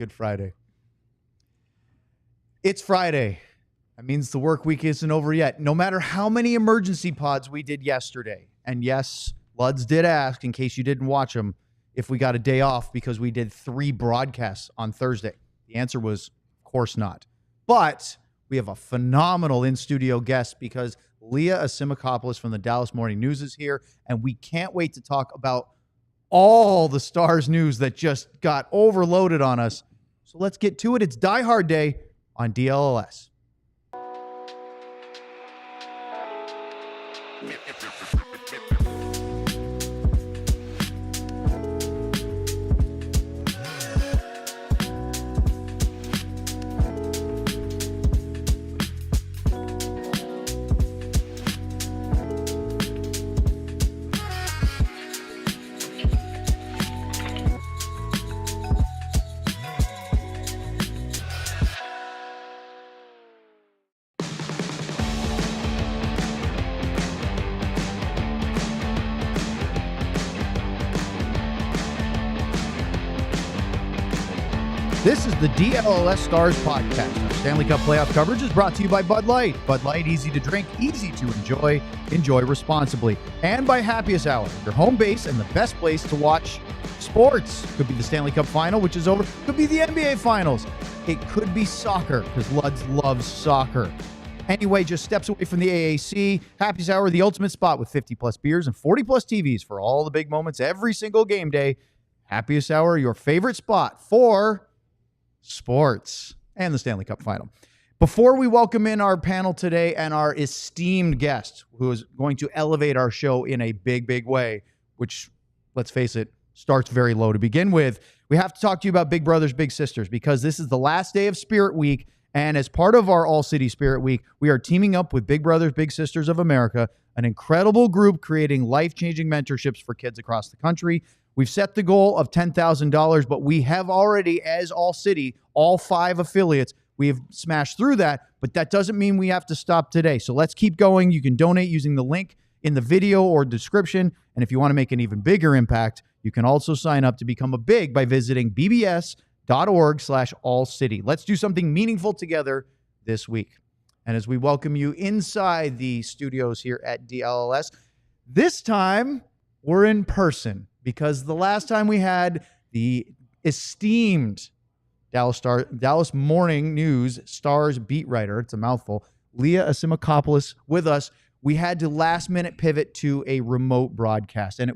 Good Friday. It's Friday. That means the work week isn't over yet. No matter how many emergency pods we did yesterday, and yes, Luds did ask, in case you didn't watch them, if we got a day off because we did 3 broadcasts on Thursday. The answer was, of course not. But we have a phenomenal in-studio guest because Lia Assimakopoulos from the Dallas Morning News is here, and we can't wait to talk about all the Stars news that just got overloaded on us. So let's get to it. It's Diehard Day on DLLS. This is the DLLS Stars podcast. Our Stanley Cup playoff coverage is brought to you by Bud Light. Bud Light, easy to drink, easy to enjoy. Enjoy responsibly. And by Happiest Hour, your home base and the best place to watch sports. Could be the Stanley Cup final, which is over. Could be the NBA finals. It could be soccer, because Luds loves soccer. Anyway, just steps away from the AAC. Happiest Hour, the ultimate spot with 50-plus beers and 40-plus TVs for all the big moments every single game day. Happiest Hour, your favorite spot for sports and the Stanley Cup final. Before we welcome in our panel today and our esteemed guest, who is going to elevate our show in a big, big way, which, let's face it, starts very low to begin with, we have to talk to you about Big Brothers, Big Sisters, because this is the last day of Spirit Week, and as part of our ALLCITY Spirit Week, we are teaming up with Big Brothers, Big Sisters of America, an incredible group creating life-changing mentorships for kids across the country. We've set the goal of $10,000, but we have already, as ALLCITY, all 5 affiliates, we have smashed through that, but that doesn't mean we have to stop today. So let's keep going. You can donate using the link in the video or description, and if you want to make an even bigger impact, you can also sign up to become a big by visiting bbs.org/allcity. Let's do something meaningful together this week. And as we welcome you inside the studios here at DLLS, this time we're in person, because the last time we had the esteemed Dallas Morning News Stars beat writer, it's a mouthful, Lia Assimakopoulos with us, we had to last minute pivot to a remote broadcast. And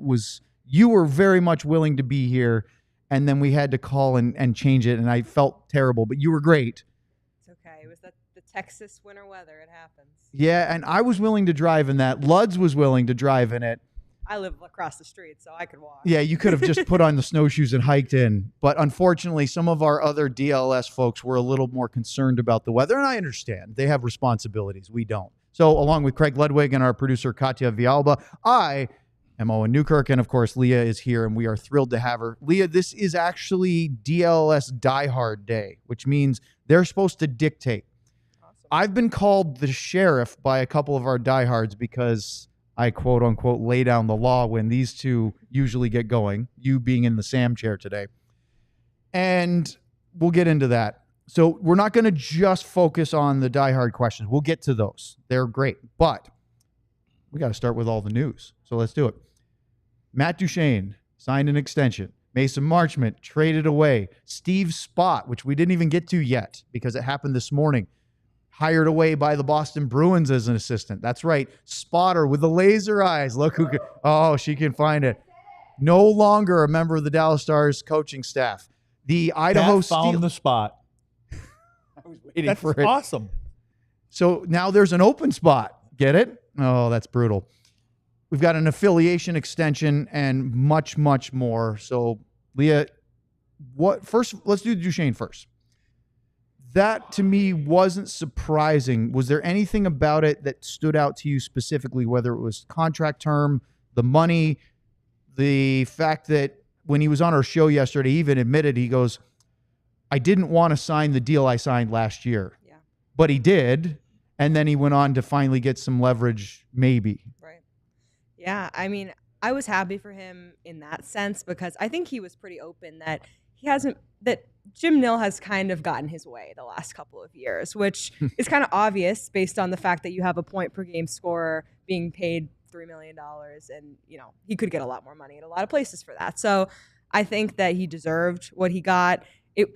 you were very much willing to be here, and then we had to call and change it, and I felt terrible, but you were great. It's okay. It was the Texas winter weather. It happens. Yeah, and I was willing to drive in that. Luds was willing to drive in it. I live across the street, so I could walk. Yeah, you could have just put on the snowshoes and hiked in. But unfortunately, some of our other DLS folks were a little more concerned about the weather, and I understand. They have responsibilities. We don't. So along with Craig Ludwig and our producer, Katya Vialba, I am Owen Newkirk, and of course, Lia is here, and we are thrilled to have her. Lia, this is actually DLS Diehard Day, which means they're supposed to dictate. Awesome. I've been called the sheriff by a couple of our diehards because I quote unquote lay down the law when these two usually get going, you being in the Sam chair today. And we'll get into that. So we're not going to just focus on the diehard questions. We'll get to those. They're great. But we got to start with all the news. So let's do it. Matt Duchene signed an extension. Mason Marchment traded away. Steve Spott, which we didn't even get to yet because it happened this morning, hired away by the Boston Bruins as an assistant. That's right. Spotter with the laser eyes. Look who she can find it. No longer a member of the Dallas Stars coaching staff. The Idaho found the spot. I was waiting for it. Awesome. So now there's an open spot. Get it? Oh, that's brutal. We've got an affiliation extension and much, much more. So, Lia, let's do Duchene first. That, to me, wasn't surprising. Was there anything about it that stood out to you specifically, whether it was contract term, the money, the fact that when he was on our show yesterday, he even admitted, he goes, I didn't want to sign the deal I signed last year. Yeah. But he did, and then he went on to finally get some leverage, maybe. Right. Yeah, I mean, I was happy for him in that sense because I think he was pretty open that Jim Nill has kind of gotten his way the last couple of years, which is kind of obvious based on the fact that you have a point per game scorer being paid $3 million, and he could get a lot more money in a lot of places for that. So I think that he deserved what he got.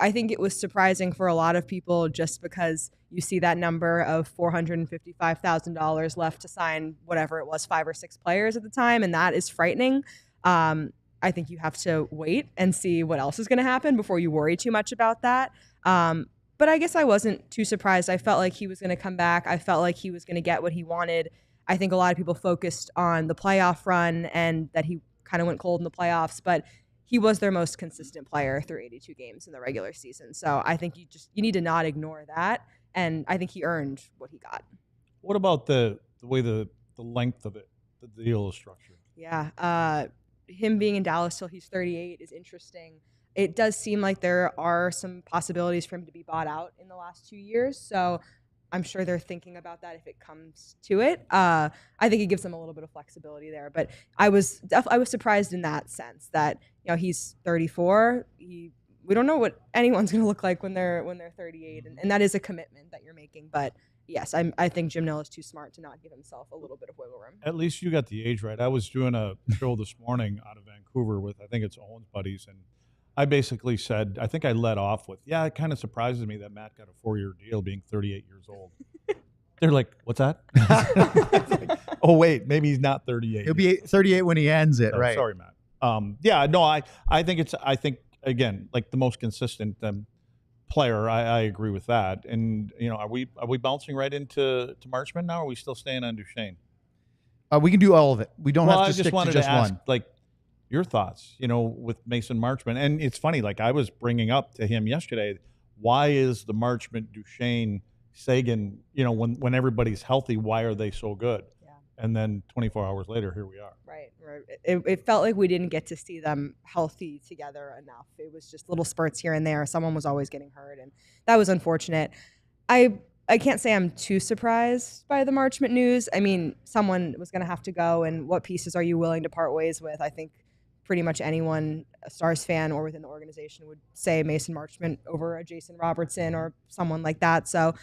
I think it was surprising for a lot of people just because you see that number of $455,000 left to sign whatever it was, 5 or 6 players at the time, and that is frightening. I think you have to wait and see what else is going to happen before you worry too much about that. But I guess I wasn't too surprised. I felt like he was going to come back. I felt like he was going to get what he wanted. I think a lot of people focused on the playoff run and that he kind of went cold in the playoffs, but he was their most consistent player through 82 games in the regular season. So I think you need to not ignore that, and I think he earned what he got. What about the way the length of it, the deal is structured? Yeah, him being in Dallas till he's 38 is interesting. It does seem like there are some possibilities for him to be bought out in the last 2 years. So I'm sure they're thinking about that if it comes to it. I think it gives them a little bit of flexibility there. But I was surprised in that sense that he's 34. We don't know what anyone's going to look like when they're 38, and that is a commitment that you're making. But yes, I think Jim Nill is too smart to not give himself a little bit of wiggle room. At least you got the age right. I was doing a show this morning out of Vancouver with, I think it's Owen's buddies, and I basically said, I think I led off with, it kind of surprises me that Matt got a 4-year deal being 38 years old. They're like, what's that? Like, oh, wait, maybe he's not 38. He'll be 38 when he ends it, right? Sorry, Matt. I think again, like the most consistent player. I agree with that. And are we bouncing right into Marchment now? Or are we still staying on Duchene? We can do all of it. We don't have to stick to just ask, one. Like your thoughts, with Mason Marchment. And it's funny, like I was bringing up to him yesterday, why is the Marchment, Duchene, Sagan, when everybody's healthy, why are they so good? Yeah. And then 24 hours later, here we are. Right. It felt like we didn't get to see them healthy together enough. It was just little spurts here and there. Someone was always getting hurt, and that was unfortunate. I can't say I'm too surprised by the Marchment news. I mean, someone was going to have to go, and what pieces are you willing to part ways with? I think pretty much anyone, a Stars fan or within the organization, would say Mason Marchment over a Jason Robertson or someone like that. So,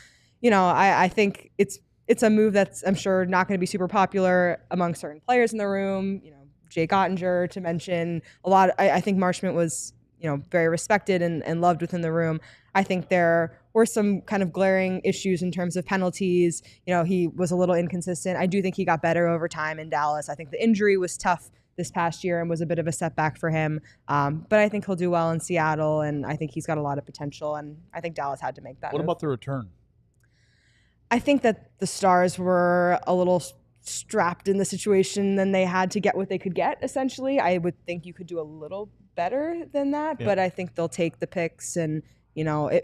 I think it's a move that's, I'm sure, not going to be super popular among certain players in the room. Jake Ottinger, to mention a lot. I think Marchment was, very respected and loved within the room. I think there were some kind of glaring issues in terms of penalties. He was a little inconsistent. I do think he got better over time in Dallas. I think the injury was tough this past year and was a bit of a setback for him. But I think he'll do well in Seattle, and I think he's got a lot of potential, and I think Dallas had to make that move. What about the return? I think that the Stars were a little strapped in the situation than they had to get what they could get, essentially. I would think you could do a little better than that, but I think they'll take the picks. And,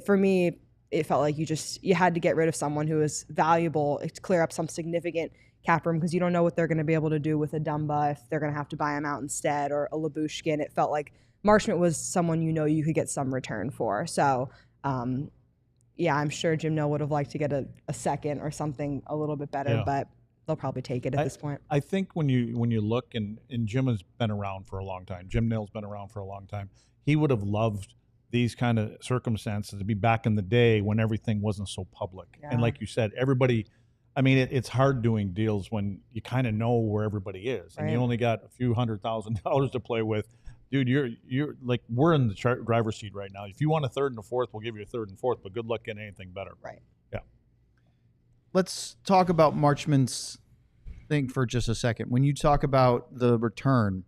for me, it felt like you had to get rid of someone who is valuable to clear up some significant cap room, because you don't know what they're going to be able to do with a Dumba, if they're going to have to buy him out instead, or a Labushkin. It felt like Marchment was someone you could get some return for. So, I'm sure Jim Nill would have liked to get a second or something a little bit better, but they'll probably take it at this point. I think when you look, and Jim has been around for a long time, Jim Nill's been around for a long time, he would have loved these kind of circumstances to be back in the day when everything wasn't so public. Yeah. And like you said, everybody, it's hard doing deals when you kind of know where everybody is, and you only got a few $100,000 to play with. Dude, you're like, we're in the driver's seat right now. If you want a third and a fourth, we'll give you a third and fourth, but good luck getting anything better. Right. Yeah. Let's talk about Marchment's thing for just a second. When you talk about the return,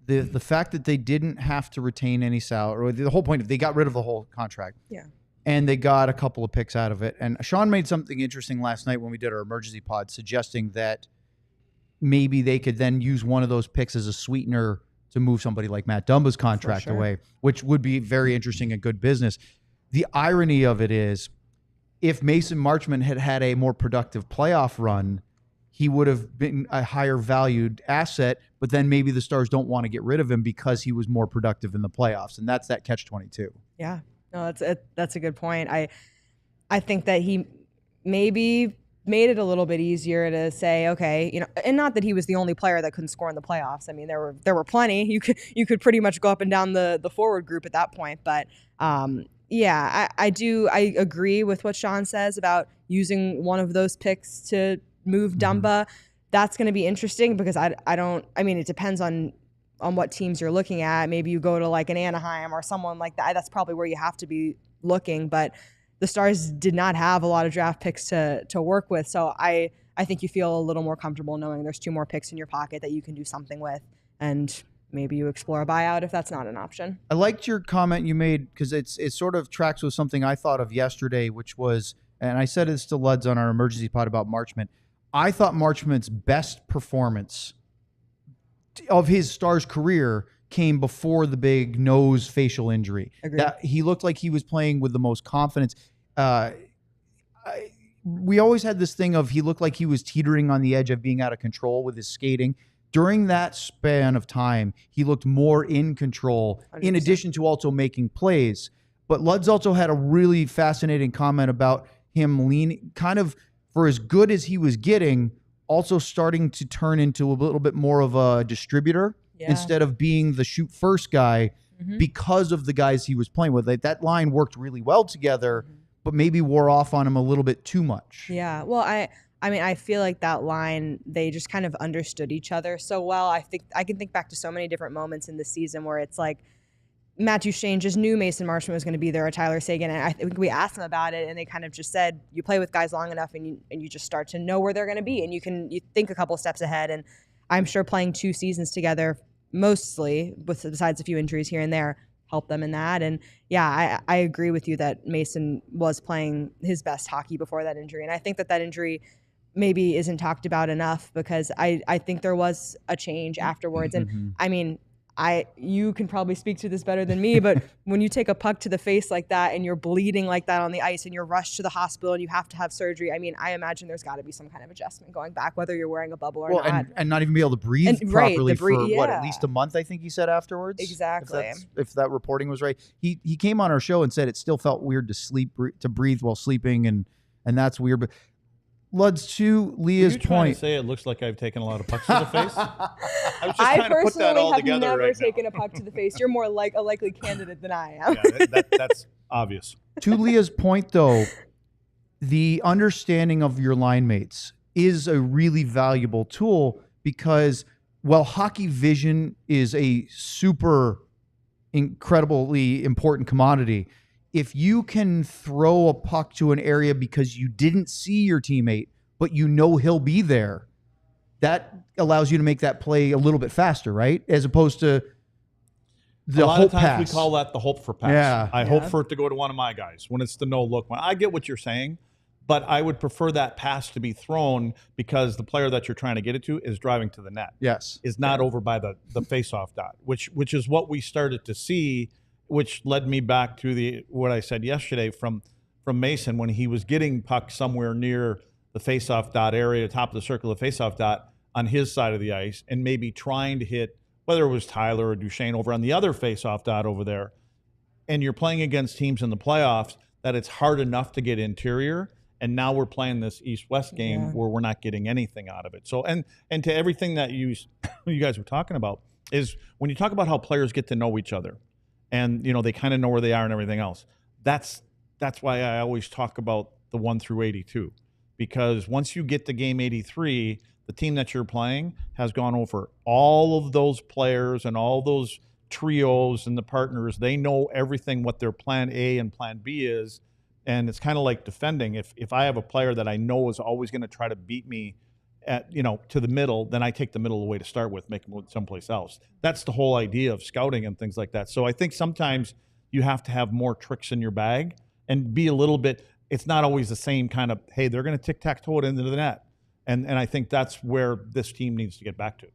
the fact that they didn't have to retain any salary, or the whole point of they got rid of the whole contract. Yeah. And they got a couple of picks out of it. And Sean made something interesting last night when we did our emergency pod, suggesting that maybe they could then use one of those picks as a sweetener to move somebody like Matt Dumba's contract away, which would be very interesting and good business. The irony of it is, if Mason Marchment had had a more productive playoff run, he would have been a higher valued asset, but then maybe the Stars don't want to get rid of him because he was more productive in the playoffs. And that's that catch-22. Yeah, no, that's a good point. I think that he maybe made it a little bit easier to say, okay, and not that he was the only player that couldn't score in the playoffs. I mean, there were plenty. You could pretty much go up and down the forward group at that point. But yeah, I agree with what Sean says about using one of those picks to move Dumba. That's going to be interesting because I mean, it depends on what teams you're looking at. Maybe you go to like an Anaheim or someone like that. That's probably where you have to be looking. But the Stars did not have a lot of draft picks to work with. So I think you feel a little more comfortable knowing there's 2 more picks in your pocket that you can do something with. And maybe you explore a buyout if that's not an option. I liked your comment you made because it sort of tracks with something I thought of yesterday, which was, and I said this to Luds on our emergency pod about Marchment. I thought Marchment's best performance of his Stars career came before the big nose facial injury. Agreed. That he looked like he was playing with the most confidence. We always had this thing of he looked like he was teetering on the edge of being out of control with his skating. During that span of time, he looked more in control, 100%. In addition to also making plays. But Luds also had a really fascinating comment about him leaning, kind of for as good as he was getting, also starting to turn into a little bit more of a distributor instead of being the shoot first guy because of the guys he was playing with. That line worked really well together, but maybe wore off on him a little bit too much. Yeah. Well, I mean, I feel like that line, they just kind of understood each other so well. I think I can think back to so many different moments in the season where it's like Matt Duchene just knew Mason Marchment was going to be there, or Tyler Seguin, and I think we asked them about it, and they kind of just said, you play with guys long enough, and you just start to know where they're going to be, and you think a couple steps ahead. And I'm sure playing 2 seasons together, mostly, besides a few injuries here and there, helped them in that. And yeah, I agree with you that Mason was playing his best hockey before that injury, and I think that injury maybe isn't talked about enough because I think there was a change afterwards. And I mean, you can probably speak to this better than me, but when you take a puck to the face like that and you're bleeding like that on the ice and you're rushed to the hospital and you have to have surgery, I mean, I imagine there's got to be some kind of adjustment going back, whether you're wearing a bubble or not. And not even be able to breathe properly for at least a month, I think he said afterwards. Exactly. If that reporting was right. He came on our show and said it still felt weird to breathe while sleeping, and that's weird. But Luds, to Lia's point. To say it looks like I've taken a lot of pucks to the face? I was just I trying to put that all personally have together never right taken now. a puck to the face. You're more like a likely candidate than I am. Yeah, that's obvious. To Lia's point, though, the understanding of your line mates is a really valuable tool because while hockey vision is a super incredibly important commodity, if you can throw a puck to an area because you didn't see your teammate, but you know he'll be there, that allows you to make that play a little bit faster, right? As opposed to the hope pass. We call that the hope for pass. Yeah. I hope for it to go to one of my guys when it's the no look one. I get what you're saying, but I would prefer that pass to be thrown because the player that you're trying to get it to is driving to the net. Yes. Is not over by the face-off dot, which is what we started to see, which led me back to what I said yesterday from Mason when he was getting pucks somewhere near the face-off dot area, top of the circle of face-off dot on his side of the ice, and maybe trying to hit, whether it was Tyler or Duchene over on the other face-off dot over there. And you're playing against teams in the playoffs that it's hard enough to get interior, and now we're playing this East-West game where we're not getting anything out of it. So, and to everything that you guys were talking about is when you talk about how players get to know each other, and they kind of know where they are and everything else. That's why I always talk about the 1 through 82, because once you get to game 83, the team that you're playing has gone over all of those players and all those trios and the partners. They know everything, what their plan A and plan B is, and it's kind of like defending. If I have a player that I know is always going to try to beat me at to the middle, then I take the middle away to start with, make them someplace else. That's the whole idea of scouting and things like that. So I think sometimes you have to have more tricks in your bag and be a little bit. It's not always the same kind of, hey, they're going to tic-tac-toe it into the net, and I think that's where this team needs to get back to.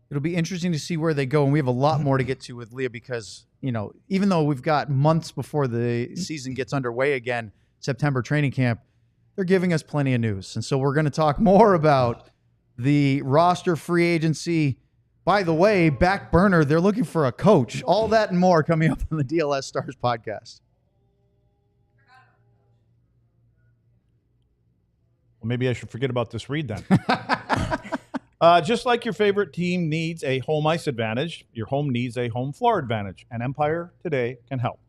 It'll be interesting to see where they go, and we have a lot more to get to with Lia because even though we've got months before the season gets underway again, September training camp, they're giving us plenty of news. And so we're going to talk more about the roster, free agency. By the way, back burner, they're looking for a coach. All that and more coming up on the DLS Stars podcast. Well, maybe I should forget about this read then. Just like your favorite team needs a home ice advantage, your home needs a home floor advantage, and Empire Today can help.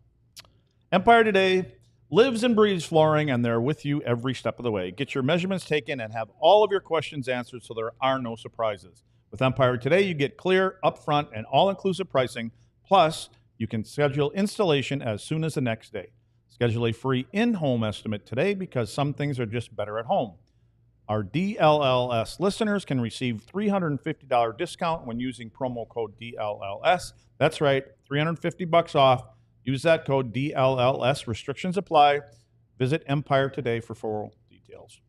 Empire Today lives and breathes flooring, and they're with you every step of the way. Get your measurements taken and have all of your questions answered so there are no surprises. With Empire Today, you get clear, upfront, and all-inclusive pricing. Plus, you can schedule installation as soon as the next day. Schedule a free in-home estimate today because some things are just better at home. Our DLLS listeners can receive $350 discount when using promo code DLLS. That's right, $350 off. Use that code DLLS. Restrictions apply. Visit Empire Today for full details.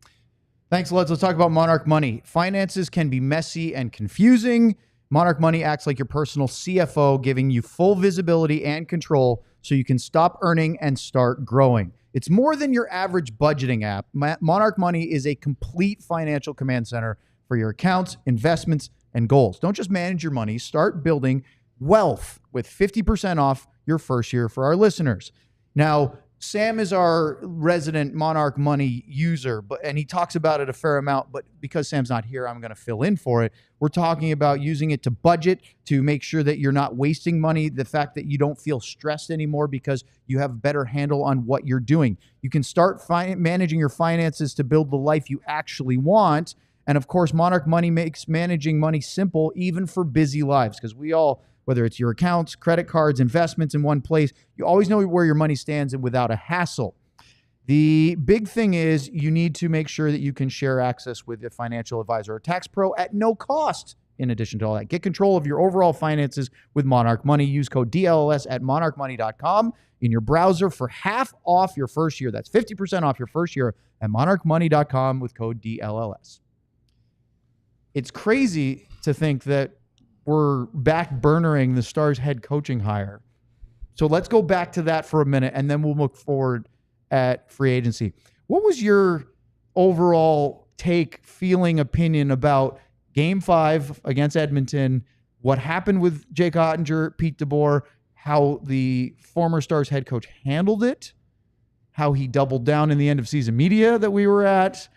Thanks, Lutz. Let's talk about Monarch Money. Finances can be messy and confusing. Monarch Money acts like your personal CFO, giving you full visibility and control so you can stop earning and start growing. It's more than your average budgeting app. Monarch Money is a complete financial command center for your accounts, investments, and goals. Don't just manage your money. Start building wealth with 50% off your first year for our listeners. Now, Sam is our resident Monarch Money user, and he talks about it a fair amount, but because Sam's not here, I'm going to fill in for it. We're talking about using it to budget, to make sure that you're not wasting money, the fact that you don't feel stressed anymore because you have a better handle on what you're doing. You can start managing your finances to build the life you actually want. And of course, Monarch Money makes managing money simple, even for busy lives, because we all, whether it's your accounts, credit cards, investments in one place, you always know where your money stands and without a hassle. The big thing is you need to make sure that you can share access with a financial advisor or tax pro at no cost. In addition to all that, get control of your overall finances with Monarch Money. Use code DLLS at monarchmoney.com in your browser for half off your first year. That's 50% off your first year at monarchmoney.com with code DLLS. It's crazy to think that we're back burnering the Stars head coaching hire. So let's go back to that for a minute, and then we'll look forward at free agency. What was your overall take, feeling, opinion about Game 5 against Edmonton, what happened with Jake Ottinger, Pete DeBoer, how the former Stars head coach handled it, how he doubled down in the end of season media that we were at,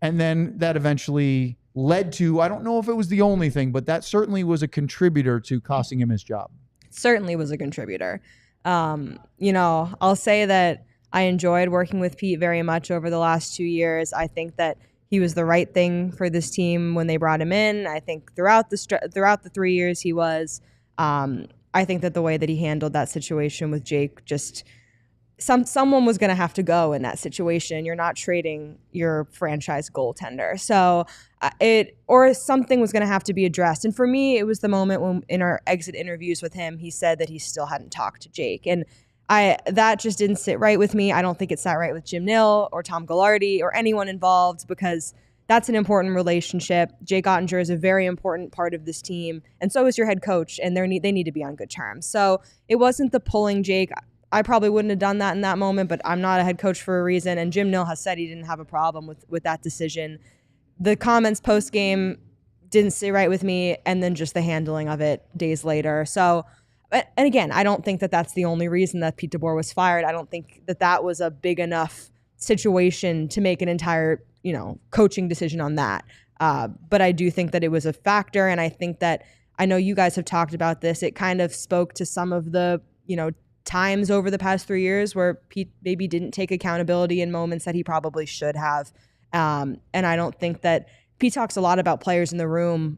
and then that eventually led to, I don't know if it was the only thing, but that certainly was a contributor to costing him his job. Certainly was a contributor. I'll say that I enjoyed working with Pete very much over the last 2 years. I think that he was the right thing for this team when they brought him in. I think throughout the 3 years he was, I think that the way that he handled that situation with Jake, just someone was going to have to go in that situation. You're not trading your franchise goaltender. So something was going to have to be addressed. And for me, it was the moment when in our exit interviews with him, he said that he still hadn't talked to Jake. And that just didn't sit right with me. I don't think it sat right with Jim Nill or Tom Ghilardi or anyone involved, because that's an important relationship. Jake Ottinger is a very important part of this team, and so is your head coach, and they need to be on good terms. So it wasn't the pulling Jake. I probably wouldn't have done that in that moment, but I'm not a head coach for a reason, and Jim Nill has said he didn't have a problem with that decision. The comments post-game didn't sit right with me, and then just the handling of it days later. So, and again, I don't think that that's the only reason that Pete DeBoer was fired. I don't think that was a big enough situation to make an entire, coaching decision on that. But I do think that it was a factor, and I think that, I know you guys have talked about this, it kind of spoke to some of the, times over the past 3 years where Pete maybe didn't take accountability in moments that he probably should have. And I don't think that Pete talks a lot about players in the room,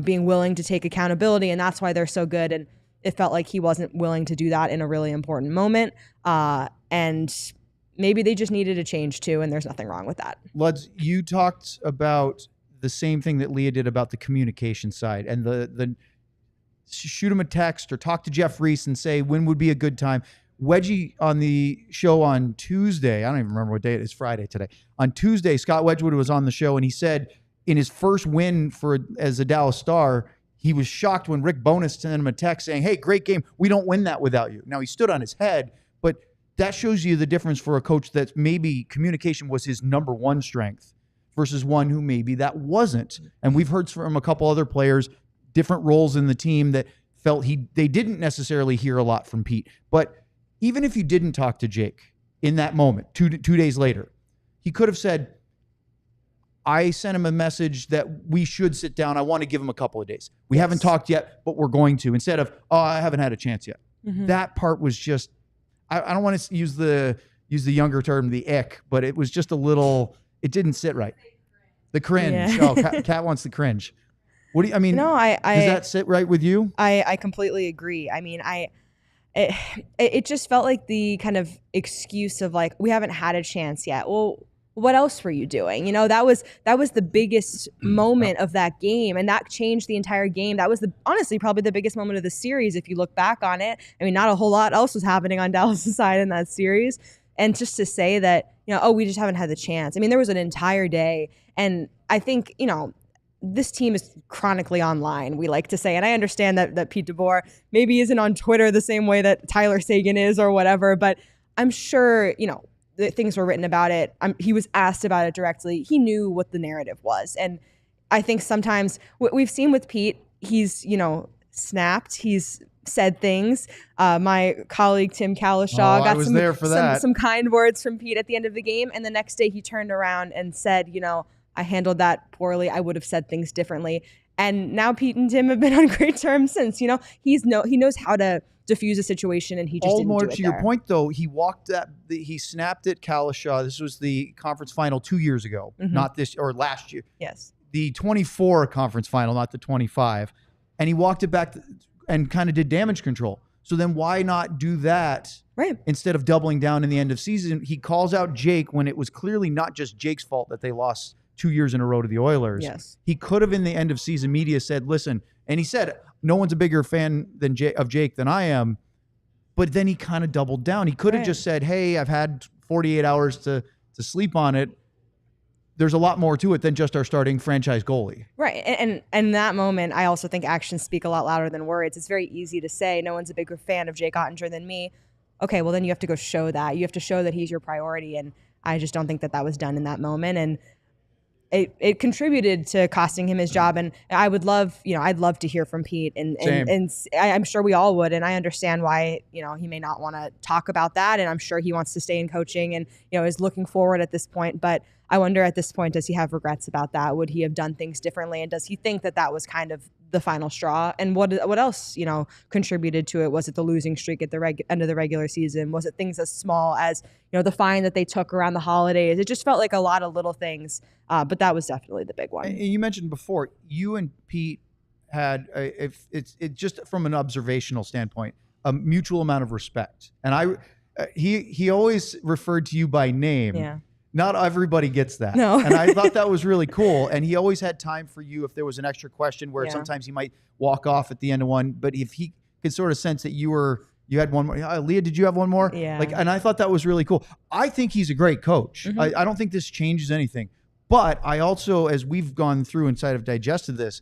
being willing to take accountability, and that's why they're so good. And it felt like he wasn't willing to do that in a really important moment. And maybe they just needed a change too, and there's nothing wrong with that. Luds, you talked about the same thing that Lia did about the communication side and the shoot him a text or talk to Jeff Reese and say when would be a good time. Wedgie on the show on Tuesday, I don't even remember what day it is, Friday today. On Tuesday, Scott Wedgwood was on the show, and he said in his first win as a Dallas Star, he was shocked when Rick Bowness sent him a text saying, hey, great game. We don't win that without you. Now, he stood on his head, but that shows you the difference for a coach that maybe communication was his number one strength versus one who maybe that wasn't. And we've heard from a couple other players, different roles in the team, that felt they didn't necessarily hear a lot from Pete. But even if you didn't talk to Jake in that moment, two days later, he could have said, I sent him a message that we should sit down. I want to give him a couple of days. We haven't talked yet, but we're going to, instead of, oh, I haven't had a chance yet. That part was just, I don't want to use the younger term, the ick, but it was just a little, it didn't sit right. The cringe. Oh, Kat wants the cringe. What do you, I mean, No, does that sit right with you? I completely agree. I mean, it just felt like the kind of excuse of like, we haven't had a chance yet. Well, what else were you doing? You know, that was the biggest moment of that game, and that changed the entire game. That was honestly probably the biggest moment of the series if you look back on it. I mean, not a whole lot else was happening on Dallas' side in that series. And just to say that, you know, oh, we just haven't had the chance. I mean, there was an entire day, and I think, you know, this team is chronically online, we like to say. And I understand that Pete DeBoer maybe isn't on Twitter the same way that Tyler Seguin is or whatever, but I'm sure, you know, things were written about it. He was asked about it directly. He knew what the narrative was. And I think sometimes what we've seen with Pete, he's, you know, snapped. He's said things. My colleague, Tim Kalishaw, got some kind words from Pete at the end of the game. And the next day he turned around and said, you know, I handled that poorly. I would have said things differently. And now Pete and Tim have been on great terms since. You know, he knows how to diffuse a situation, and he just didn't do it there. To your point, though, he snapped at Kalishaw. This was the conference final 2 years ago, not this, or last year. Yes. The 24 conference final, not the 25. And he walked it back and kind of did damage control. So then why not do that instead of doubling down in the end of season? He calls out Jake when it was clearly not just Jake's fault that they lost 2 years in a row to the Oilers. Yes. He could have, in the end of season media, said, listen, and he said, no one's a bigger fan of Jake than I am. But then he kind of doubled down. He could have just said, hey, I've had 48 hours to sleep on it. There's a lot more to it than just our starting franchise goalie. Right. And in that moment, I also think actions speak a lot louder than words. It's very easy to say, no one's a bigger fan of Jake Ottinger than me. Okay, well, then you have to go show that. You have to show that he's your priority. And I just don't think that was done in that moment. And it contributed to costing him his job. And I would love, you know, I'd love to hear from Pete, and I'm sure we all would. And I understand why, you know, he may not want to talk about that. And I'm sure he wants to stay in coaching and, you know, is looking forward at this point. But I wonder at this point, does he have regrets about that? Would he have done things differently? And does he think that was kind of the final straw? And what else, you know, contributed to it? Was it the losing streak at the end of the regular season? Was it things as small as, you know, the fine that they took around the holidays? It just felt like a lot of little things, but that was definitely the big one. And you mentioned before, you and Pete had, if it's just from an observational standpoint, a mutual amount of respect. And he always referred to you by name. Yeah. Not everybody gets that. No. And I thought that was really cool. And he always had time for you if there was an extra question where sometimes he might walk off at the end of one. But if he could sort of sense that you had one more. Lia, did you have one more? Yeah. And I thought that was really cool. I think he's a great coach. I don't think this changes anything. But I also, as we've gone through inside of digested this,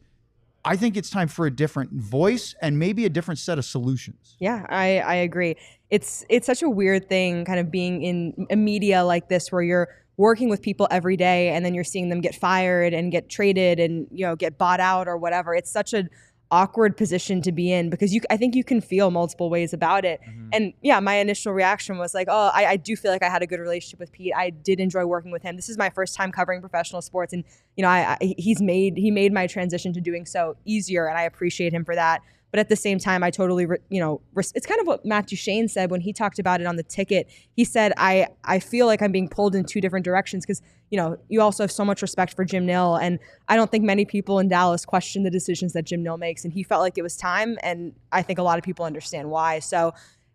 I think it's time for a different voice and maybe a different set of solutions. Yeah, I agree. It's such a weird thing kind of being in a media like this where you're working with people every day and then you're seeing them get fired and get traded and, you know, get bought out or whatever. It's such an awkward position to be in because I think you can feel multiple ways about it. And yeah, my initial reaction was like, oh, I do feel like I had a good relationship with Pete. I did enjoy working with him. This is my first time covering professional sports. And, you know, he made my transition to doing so easier, and I appreciate him for that. But at the same time, I totally, it's kind of what Matt Duchene said when he talked about it on the ticket. He said, I feel like I'm being pulled in two different directions because, you know, you also have so much respect for Jim Nill. And I don't think many people in Dallas question the decisions that Jim Nill makes. And he felt like it was time. And I think a lot of people understand why. So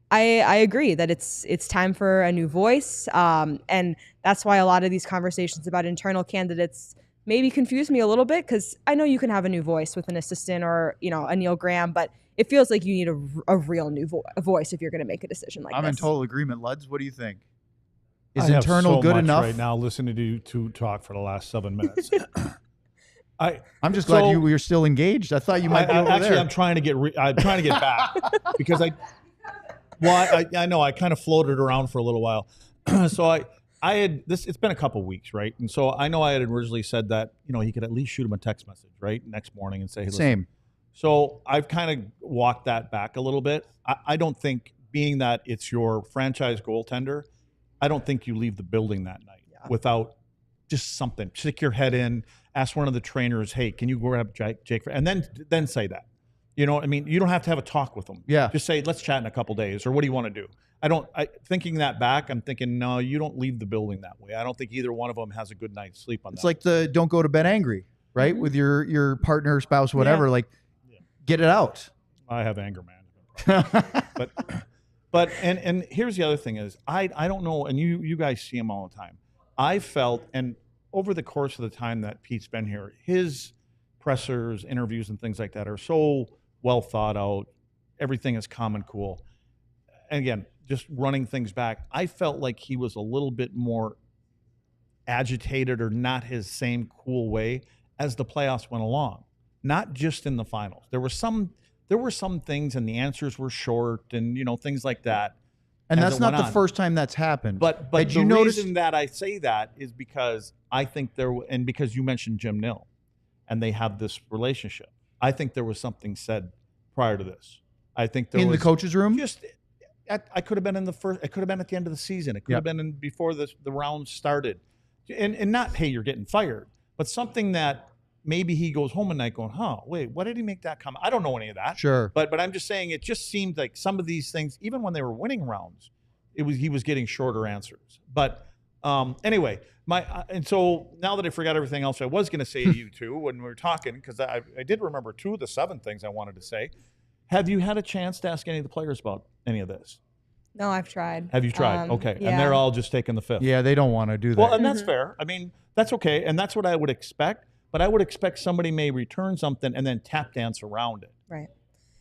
I agree that it's time for a new voice. And that's why a lot of these conversations about internal candidates maybe confused me a little bit because I know you can have a new voice with an assistant or, you know, a Neil Graham, but it feels like you need a real new voice if you're going to make a decision like this. I'm in total agreement. Luds, what do you think? Is I internal have so good much enough? right now listening to you two talk for the last 7 minutes. I'm just glad you were still engaged. I thought you might be over actually, there. I'm trying to get back because I know I kind of floated around for a little while. So I had this, it's been a couple weeks, right? And so I know I had originally said that, you know, he could at least shoot him a text message, right? Next morning and say, hey, listen. Same. So I've kind of walked that back a little bit. I don't think, being that it's your franchise goaltender, I don't think you leave the building that night without just something. Stick your head in, ask one of the trainers, hey, can you grab Jake? And then say that. You know what I mean? You don't have to have a talk with them. Yeah. Just say, let's chat in a couple days, or what do you want to do? Thinking that back, I'm thinking, no, you don't leave the building that way. I don't think either one of them has a good night's sleep on that. It's like the don't go to bed angry, right? With your partner, spouse, whatever. Like, get it out. I have anger management. But here's the other thing is, I don't know, and you guys see him all the time. I felt, and over the course of the time that Pete's been here, his pressers, interviews, and things like that are so well thought out. Everything is calm and cool. And again, just running things back, I felt like he was a little bit more agitated, or not his same cool way as the playoffs went along. Not just in the finals. There were some things, and the answers were short, and things like that. And that's not the first time that's happened. But Did the you notice reason that I say that is because I think and because you mentioned Jim Nill, and they have this relationship. I think there was something said prior to this. I think there was the coach's room. I could have been in the first. It could have been at the end of the season. It could have been before the round started, and not, hey, you're getting fired, but something that maybe he goes home at night going, wait, why did he make that comment? I don't know any of that. Sure, but I'm just saying, it just seemed like some of these things, even when they were winning rounds, he was getting shorter answers. But anyway, and so now that I forgot everything else I was going to say to you two when we were talking, because I did remember 2 of the 7 things I wanted to say. Have you had a chance to ask any of the players about any of this? No, I've tried. Have you tried? Okay. Yeah. And they're all just taking the fifth. Yeah, they don't want to do that. Well, and that's fair. I mean, that's okay. And that's what I would expect. But I would expect somebody may return something and then tap dance around it. Right.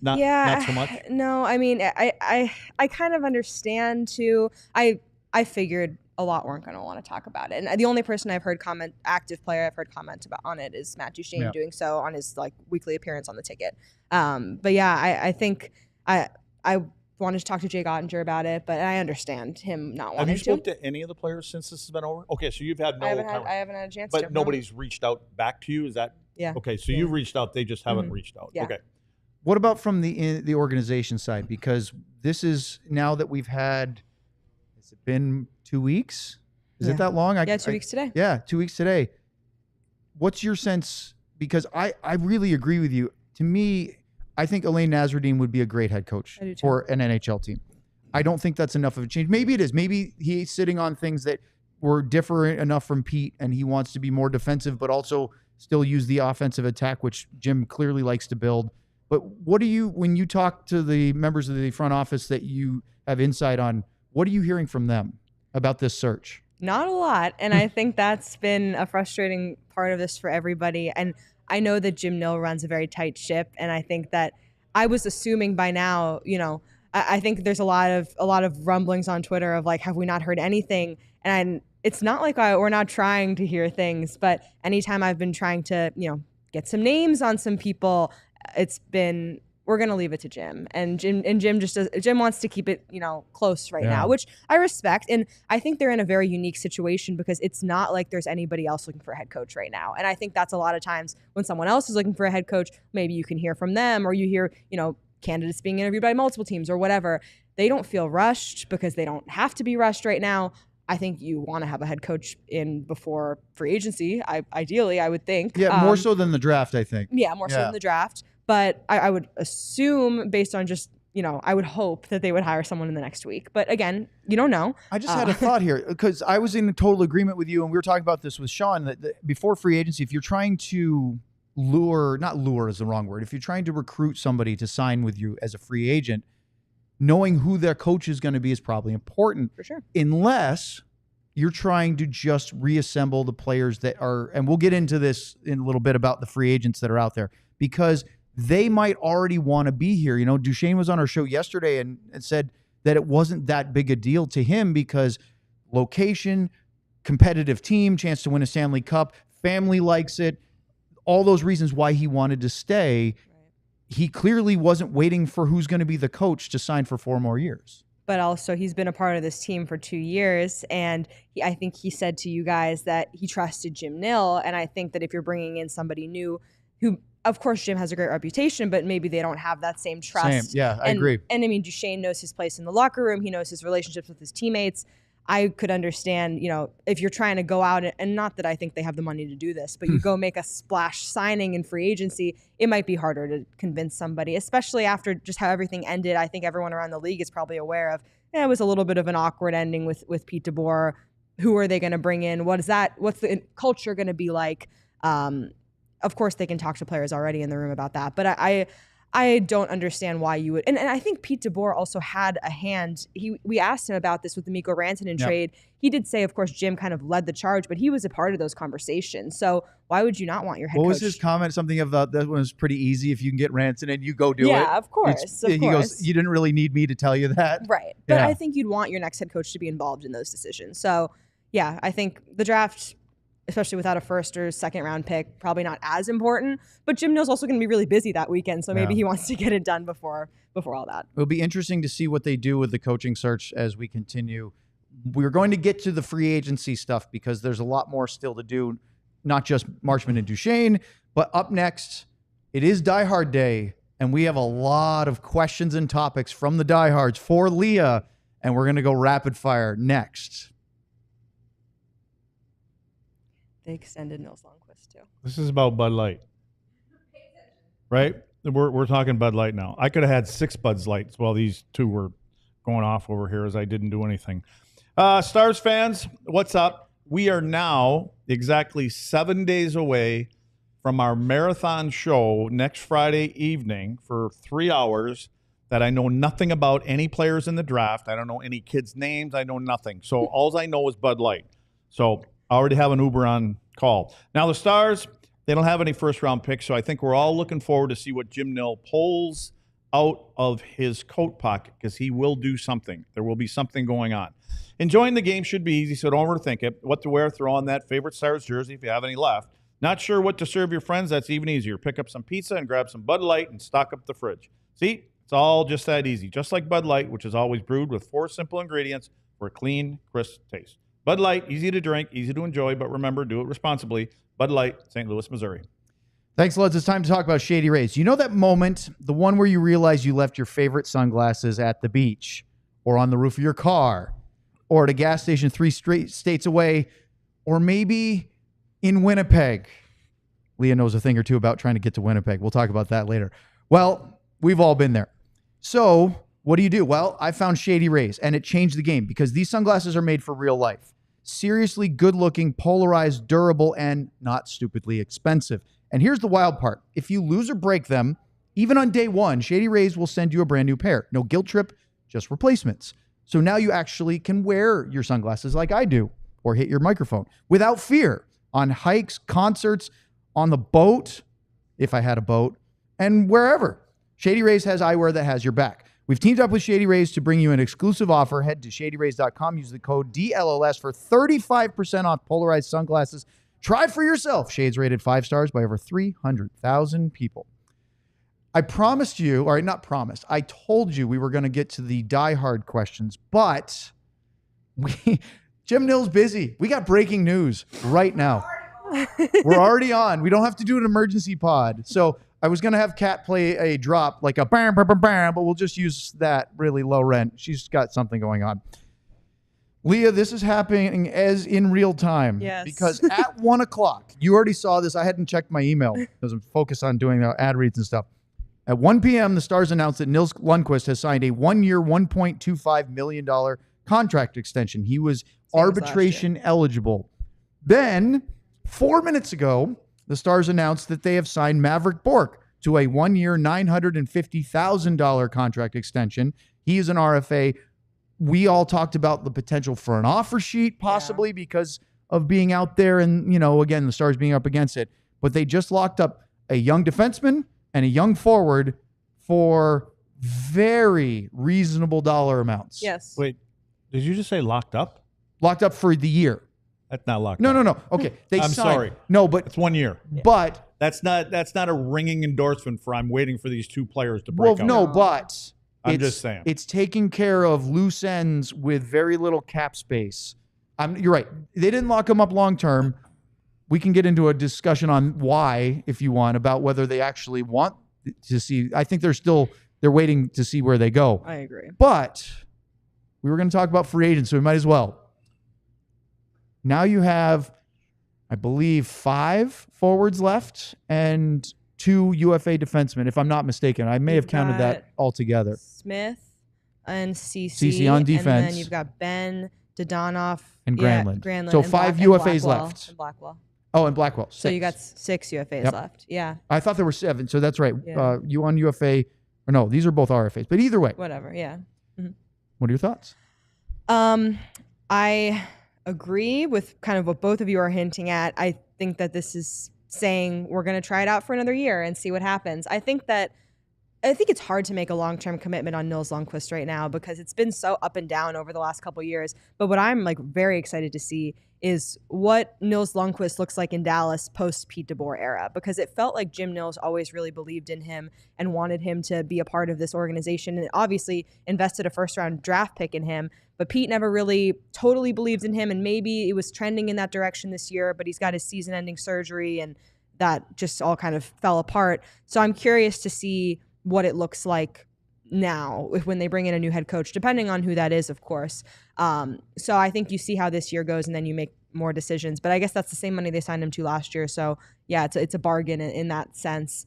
Not so much? No, I mean, I kind of understand too. I figured a lot weren't going to want to talk about it. And the only person I've heard active player I've heard comment on it is Matt Duchene, doing so on his weekly appearance on the ticket. But yeah, I think I wanted to talk to Jay Ottinger about it, but I understand him not wanting to. Have you spoke to any of the players since this has been over? Okay, so you've had no. I haven't had a chance to. But nobody's reached out back to you? Is that? Yeah. Okay, so you've reached out, they just haven't reached out. Yeah. Okay. What about from the organization side? Because this is, now that we've had, has it been 2 weeks? Is it that long? 2 weeks today. Yeah, 2 weeks today. What's your sense? Because I really agree with you. To me, I think Elaine Nasruddin would be a great head coach for an NHL team. I don't think that's enough of a change. Maybe it is. Maybe he's sitting on things that were different enough from Pete, and he wants to be more defensive, but also still use the offensive attack, which Jim clearly likes to build. But what do you, when you talk to the members of the front office that you have insight on, what are you hearing from them about this search? Not a lot. And I think that's been a frustrating part of this for everybody. And I know that Jim Nill runs a very tight ship. And I think that I was assuming by now, I think there's a lot of rumblings on Twitter of have we not heard anything? And it's not like we're not trying to hear things, but anytime I've been trying to, get some names on some people, it's been, we're going to leave it to Jim. And Jim wants to keep it, close right now, which I respect. And I think they're in a very unique situation because it's not like there's anybody else looking for a head coach right now. And I think that's a lot of times when someone else is looking for a head coach, maybe you can hear from them, or you hear, candidates being interviewed by multiple teams or whatever. They don't feel rushed because they don't have to be rushed right now. I think you want to have a head coach in before free agency. Ideally, I would think. Yeah, more so than the draft, I think. Yeah, more so than the draft. But I would assume, based on just, I would hope that they would hire someone in the next week. But again, you don't know. I just had a thought here, because I was in total agreement with you, and we were talking about this with Sean, that before free agency, if you're trying to not lure is the wrong word, if you're trying to recruit somebody to sign with you as a free agent, knowing who their coach is going to be is probably important. For sure. Unless you're trying to just reassemble the players that are, and we'll get into this in a little bit about the free agents that are out there, because they might already want to be here. Duchene was on our show yesterday and said that it wasn't that big a deal to him because location, competitive team, chance to win a Stanley Cup, family likes it, all those reasons why he wanted to stay. He clearly wasn't waiting for who's going to be the coach to sign for 4 more years. But also he's been a part of this team for 2 years. And I think he said to you guys that he trusted Jim Nill. And I think that if you're bringing in somebody new who, of course, Jim has a great reputation, but maybe they don't have that same trust. Yeah, I agree. And I mean, Duchene knows his place in the locker room. He knows his relationships with his teammates. I could understand, if you're trying to go out and not that I think they have the money to do this, but you go make a splash signing in free agency, it might be harder to convince somebody, especially after just how everything ended. I think everyone around the league is probably aware of, it was a little bit of an awkward ending with Pete DeBoer. Who are they going to bring in? What's the culture going to be like? Of course, they can talk to players already in the room about that, but I don't understand why you would. And I think Pete DeBoer also had a hand. We asked him about this with the Mikko Rantanen trade. He did say, of course, Jim kind of led the charge, but he was a part of those conversations. So why would you not want your head coach? What was his comment? Something about that was pretty easy. If you can get Rantanen, you go do it. Yeah, of course. He goes, you didn't really need me to tell you that. Right. But I think you'd want your next head coach to be involved in those decisions. So, yeah, I think the draft, especially without a first or second round pick, probably not as important. But Jim Nill's also going to be really busy that weekend, so maybe he wants to get it done before all that. It'll be interesting to see what they do with the coaching search as we continue. We're going to get to the free agency stuff because there's a lot more still to do, not just Marchment and Duchene, but up next, it is Diehard Day, and we have a lot of questions and topics from the Diehards for Lia, and we're going to go rapid fire next. They extended Nils Lundkvist too. This is about Bud Light, right? We're talking Bud Light now. I could have had 6 Bud Lights while these 2 were going off over here as I didn't do anything. Stars fans, what's up? We are now exactly 7 days away from our marathon show next Friday evening for 3 hours that I know nothing about any players in the draft. I don't know any kids' names. I know nothing. So all I know is Bud Light. So I already have an Uber on call. Now the Stars, they don't have any first-round picks, so I think we're all looking forward to see what Jim Nill pulls out of his coat pocket because he will do something. There will be something going on. Enjoying the game should be easy, so don't overthink it. What to wear, throw on that favorite Stars jersey if you have any left. Not sure what to serve your friends? That's even easier. Pick up some pizza and grab some Bud Light and stock up the fridge. See, it's all just that easy. Just like Bud Light, which is always brewed with 4 simple ingredients for a clean, crisp taste. Bud Light, easy to drink, easy to enjoy, but remember, do it responsibly. Bud Light, St. Louis, Missouri. Thanks, Luds. It's time to talk about Shady Rays. You know that moment, the one where you realize you left your favorite sunglasses at the beach or on the roof of your car or at a gas station 3 states away or maybe in Winnipeg. Lia knows a thing or two about trying to get to Winnipeg. We'll talk about that later. Well, we've all been there. So what do? Well, I found Shady Rays, and it changed the game because these sunglasses are made for real life. Seriously good-looking, polarized, durable, and not stupidly expensive. And here's the wild part. If you lose or break them, even on day 1, Shady Rays will send you a brand new pair. No guilt trip, just replacements. So now you actually can wear your sunglasses like I do or hit your microphone without fear on hikes, concerts, on the boat, if I had a boat, and wherever. Shady Rays has eyewear that has your back. We've teamed up with Shady Rays to bring you an exclusive offer. Head to shadyrays.com. Use the code DLLS for 35% off polarized sunglasses. Try for yourself. Shades rated 5 stars by over 300,000 people. I promised you, or not promised, I told you we were going to get to the diehard questions, but Jim Nill's busy. We got breaking news right now. We're already on. We don't have to do an emergency pod. So I was going to have Kat play a drop, like a bam, bam, bam, bam, but we'll just use that really low rent. She's got something going on. Lia, this is happening as in real time. Yes. Because at 1 o'clock, you already saw this. I hadn't checked my email because I'm focused on doing the ad reads and stuff. At 1 p.m., the Stars announced that Nils Lundkvist has signed a 1-year, $1.25 million contract extension. He was arbitration eligible. Then, 4 minutes ago, the Stars announced that they have signed Maverick Bourque to a 1-year, $950,000 contract extension. He is an RFA. We all talked about the potential for an offer sheet, possibly because of being out there and, again, the Stars being up against it. But they just locked up a young defenseman and a young forward for very reasonable dollar amounts. Yes. Wait, did you just say locked up? Locked up for the year. That's not locked up. No. Okay. I'm sorry. No, but it's 1 year. But that's not a ringing endorsement for I'm waiting for these 2 players to break out. No, but I'm just saying. It's taking care of loose ends with very little cap space. You're right. They didn't lock him up long term. We can get into a discussion on why, if you want, about whether they actually want to see. I think they're waiting to see where they go. I agree. But we were going to talk about free agents, so we might as well. Now you have, I believe, 5 forwards left and 2 UFA defensemen, if I'm not mistaken. I may have counted that all together. Smith and CC. CC on defense. And then you've got Ben, Dodonov, and Granlund. Granlund. So and 5 UFAs left. And Blackwell. Oh, and Blackwell. 6. So you got 6 UFAs left. Yeah. I thought there were 7, so that's right. Yeah. You on UFA, or no, these are both RFAs. But either way. Whatever, yeah. Mm-hmm. What are your thoughts? I agree with kind of what both of you are hinting at. I think that this is saying we're going to try it out for another year and see what happens. I think it's hard to make a long-term commitment on Nils Lundkvist right now because it's been so up and down over the last couple of years. But what I'm like very excited to see is what Nils Lundkvist looks like in Dallas post Pete DeBoer era, because it felt like Jim Nils always really believed in him and wanted him to be a part of this organization, and obviously invested a first-round draft pick in him. But Pete never really totally believed in him, and maybe it was trending in that direction this year, but he's got his season-ending surgery, and that just all kind of fell apart. So I'm curious to see what it looks like now when they bring in a new head coach, depending on who that is, of course. So I think you see how this year goes, and then you make more decisions. But I guess that's the same money they signed him to last year. So yeah, it's a bargain in that sense.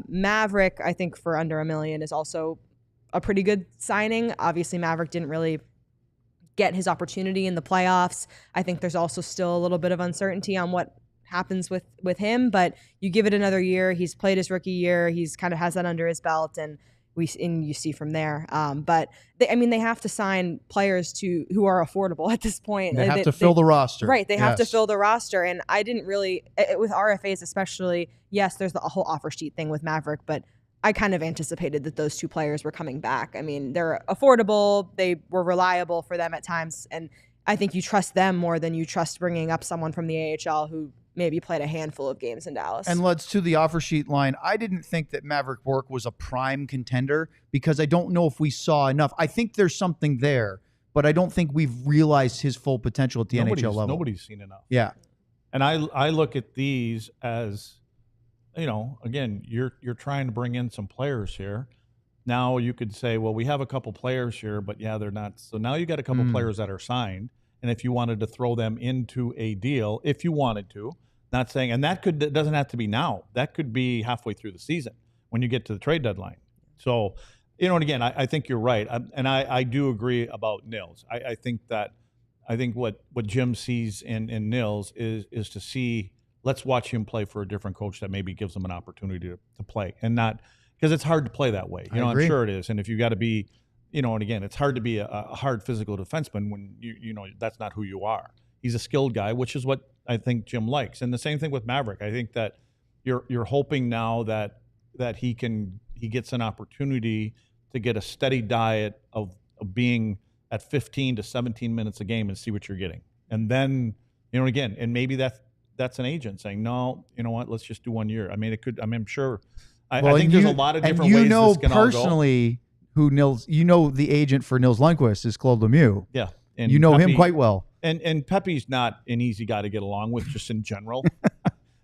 Maverick, I think for under $1 million is also a pretty good signing. Obviously, Maverick didn't really get his opportunity in the playoffs. I think there's also still a little bit of uncertainty on what happens with him, but you give it another year. He's played his rookie year. He's kind of has that under his belt, and you see from there. But they have to sign players who are affordable at this point. They have to fill the roster. Right. They have to fill the roster. And I didn't really, with RFAs especially, yes, there's the whole offer sheet thing with Maverick, but I kind of anticipated that those 2 players were coming back. I mean, they're affordable. They were reliable for them at times. And I think you trust them more than you trust bringing up someone from the AHL who maybe played a handful of games in Dallas. And let's to the offer sheet line. I didn't think that Maverick Bourque was a prime contender because I don't know if we saw enough. I think there's something there, but I don't think we've realized his full potential at the NHL level. Nobody's seen enough. Yeah. And I look at these as, again, you're trying to bring in some players here. Now you could say, well, we have a couple players here, but yeah, they're not. So now you got a couple players that are signed. And if you wanted to throw them into a deal, if you wanted to, not saying, and that doesn't have to be now. That could be halfway through the season when you get to the trade deadline. So, and again, I think you're right. I do agree about Nils. I think what Jim sees in Nils is to see, let's watch him play for a different coach that maybe gives him an opportunity to play, and not, because it's hard to play that way. I'm sure it is. And if you got to be, and again, it's hard to be a hard physical defenseman when you that's not who you are. He's a skilled guy, which is what I think Jim likes. And the same thing with Maverick. I think that you're hoping now that he gets an opportunity to get a steady diet of being at 15 to 17 minutes a game and see what you're getting. And then, again, and maybe that's an agent saying, no, you know what, let's just do 1 year. I mean, it could, I'm sure. I think there's a lot of different ways this can personally all go. Who Nils, the agent for Nils Lundkvist is Claude Lemieux. Yeah. And you know Pepe, him quite well. And Pepe's not an easy guy to get along with just in general,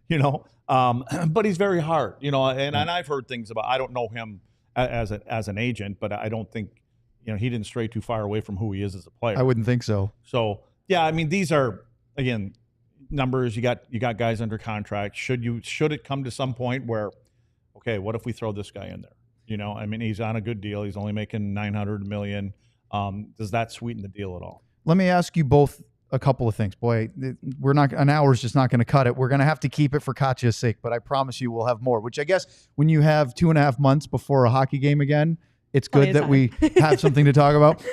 but he's very hard, and I've heard things about, I don't know him as an agent, but I don't think, he didn't stray too far away from who he is as a player. I wouldn't think so. So, yeah, I mean, these are, again, numbers. You got guys under contract. Should it come to some point where, okay, what if we throw this guy in there? I mean, he's on a good deal. He's only making $900 million. Does that sweeten the deal at all? Let me ask you both a couple of things. Boy, an hour's just not going to cut it. We're going to have to keep it for Katya's sake, but I promise you we'll have more, which I guess when you have 2.5 months before a hockey game again, it's good that we have something to talk about.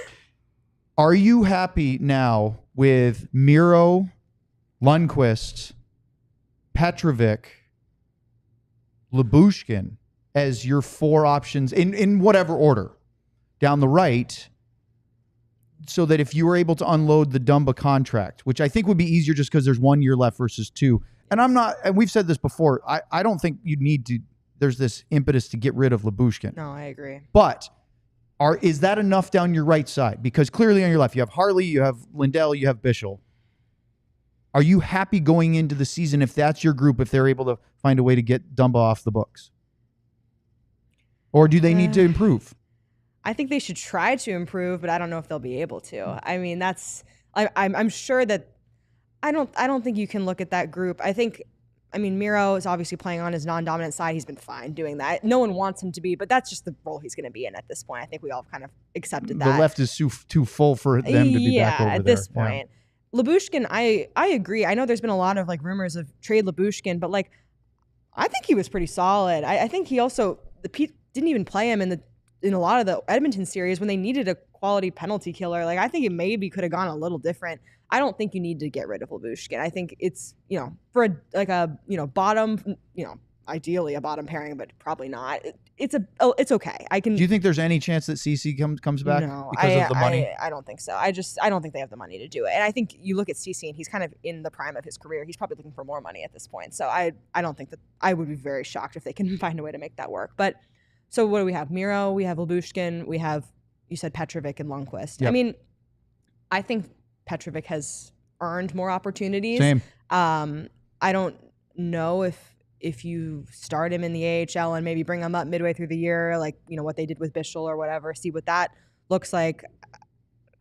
Are you happy now with Miro, Lundkvist, Petrovic, Lyubushkin as your 4 options in whatever order down the right, so that if you were able to unload the Dumba contract, which I think would be easier just because there's 1 year left versus 2. And we've said this before, I don't think you need to, there's this impetus to get rid of Lyubushkin. No, I agree. But is that enough down your right side? Because clearly on your left, you have Harley, you have Lindell, you have Bischel. Are you happy going into the season if that's your group, if they're able to find a way to get Dumba off the books? Or do they need to improve? I think they should try to improve, but I don't know if they'll be able to. I mean, I'm sure that I don't think you can look at that group. I mean, Miro is obviously playing on his non-dominant side. He's been fine doing that. No one wants him to be, but that's just the role he's going to be in at this point. I think we all kind of accepted that. The left is too full for them to be back over there. At this point. Lyubushkin, I agree. I know there's been a lot of like rumors of trade Lyubushkin, but like I think he was pretty solid. I think he also Pete didn't even play him in a lot of the Edmonton series when they needed a quality penalty killer. Like I think it maybe could have gone a little different. I don't think you need to get rid of Lyubushkin. I think it's, for a bottom, ideally a bottom pairing, but probably not. It's okay. Do you think there's any chance that CC comes back because of the money? I don't think so. I don't think they have the money to do it. And I think you look at CC and he's kind of in the prime of his career. He's probably looking for more money at this point. So I don't think that I would be very shocked if they can find a way to make that work. But so what do we have? Miro, we have Lyubushkin, we have, you said Petrovic and Lundkvist. Yep. I mean, I think Petrovic has earned more opportunities. Same. I don't know if you start him in the AHL and maybe bring him up midway through the year, like, what they did with Bischel or whatever, see what that looks like.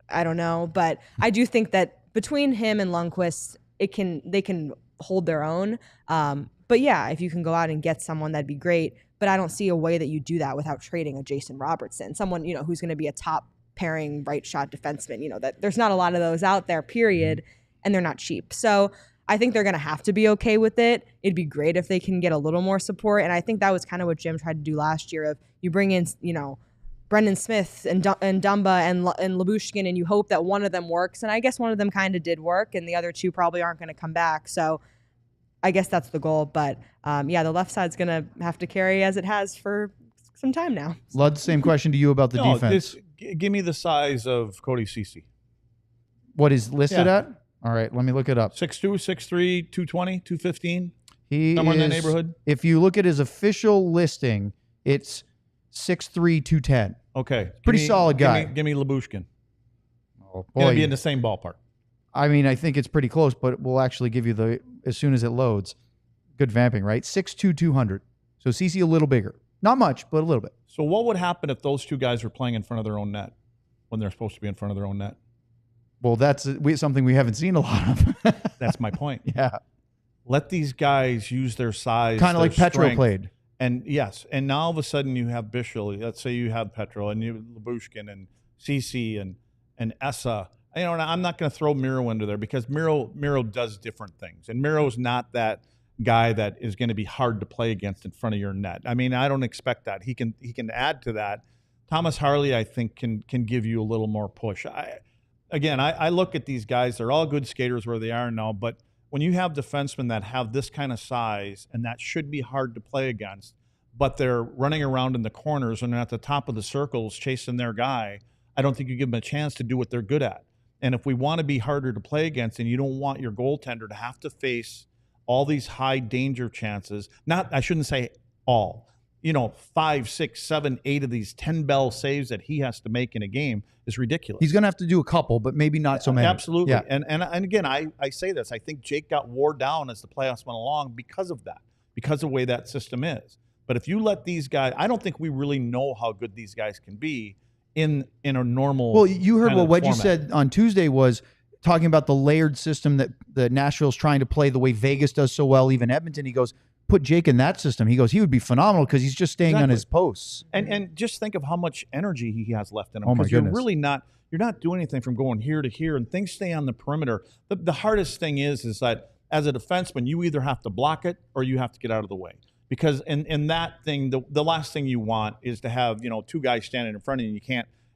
I don't know. But I do think that between him and Lundkvist, they can hold their own. But yeah, if you can go out and get someone, that'd be great. But I don't see a way that you do that without trading a Jason Robertson, someone, who's going to be a top pairing right shot defenseman. That there's not a lot of those out there, period, and they're not cheap. So I think they're going to have to be okay with it. It'd be great if they can get a little more support. And I think that was kind of what Jim tried to do last year of you bring in, Brendan Smith and Dumba and Lyubushkin, and you hope that one of them works. And I guess one of them kind of did work, and the other two probably aren't going to come back. So I guess that's the goal. But the left side's going to have to carry as it has for some time now. Lud, same question to you about the defense. Give me the size of Cody Ceci. What is listed at? All right, let me look it up. 6'2", 6'3", 220, 215? Somewhere in that neighborhood? If you look at his official listing, it's 6'3", 210. Okay. Pretty solid guy. Give me Lyubushkin. Oh, boy. Gonna be in the same ballpark. I mean, I think it's pretty close, but we'll actually give you as soon as it loads. Good vamping, right? 6'2", 200. So CC a little bigger. Not much, but a little bit. So what would happen if those two guys were playing in front of their own net when they're supposed to be in front of their own net? Well, that's something we haven't seen a lot of. That's my point. Yeah. Let these guys use their size. Kind of like Petro played. And yes, and now all of a sudden you have Bischel. Let's say you have Petro and you Lyubushkin and CC and Essa. And I'm not going to throw Miro into there because Miro does different things. And Miro's not that guy that is going to be hard to play against in front of your net. I mean, I don't expect that. He can add to that. Thomas Harley, I think, can give you a little more push. I look at these guys. They're all good skaters where they are now. But when you have defensemen that have this kind of size and that should be hard to play against, but they're running around in the corners and they're at the top of the circles chasing their guy, I don't think you give them a chance to do what they're good at. And if we want to be harder to play against and you don't want your goaltender to have to face all these high danger chances, I shouldn't say all, 5, 6, 7, 8 of these 10 bell saves that he has to make in a game is ridiculous. He's going to have to do a couple, but maybe not so many. Absolutely. Yeah. And again, I say this. I think Jake got wore down as the playoffs went along because of that, because of the way that system is. But if you let these guys, I don't think we really know how good these guys can be in a normal. Well, you heard what Wedgie format. said on Tuesday was talking about the layered system that the Nashville's trying to play the way Vegas does so well, even Edmonton. He goes, put Jake in that system. He goes, he would be phenomenal because he's just staying on his posts. And just think of how much energy he has left in him. Oh my goodness. You're not doing anything from going here to here, and things stay on the perimeter. The hardest thing is that as a defenseman, you either have to block it or you have to get out of the way. Because in that thing, the last thing you want is to have two guys standing in front of you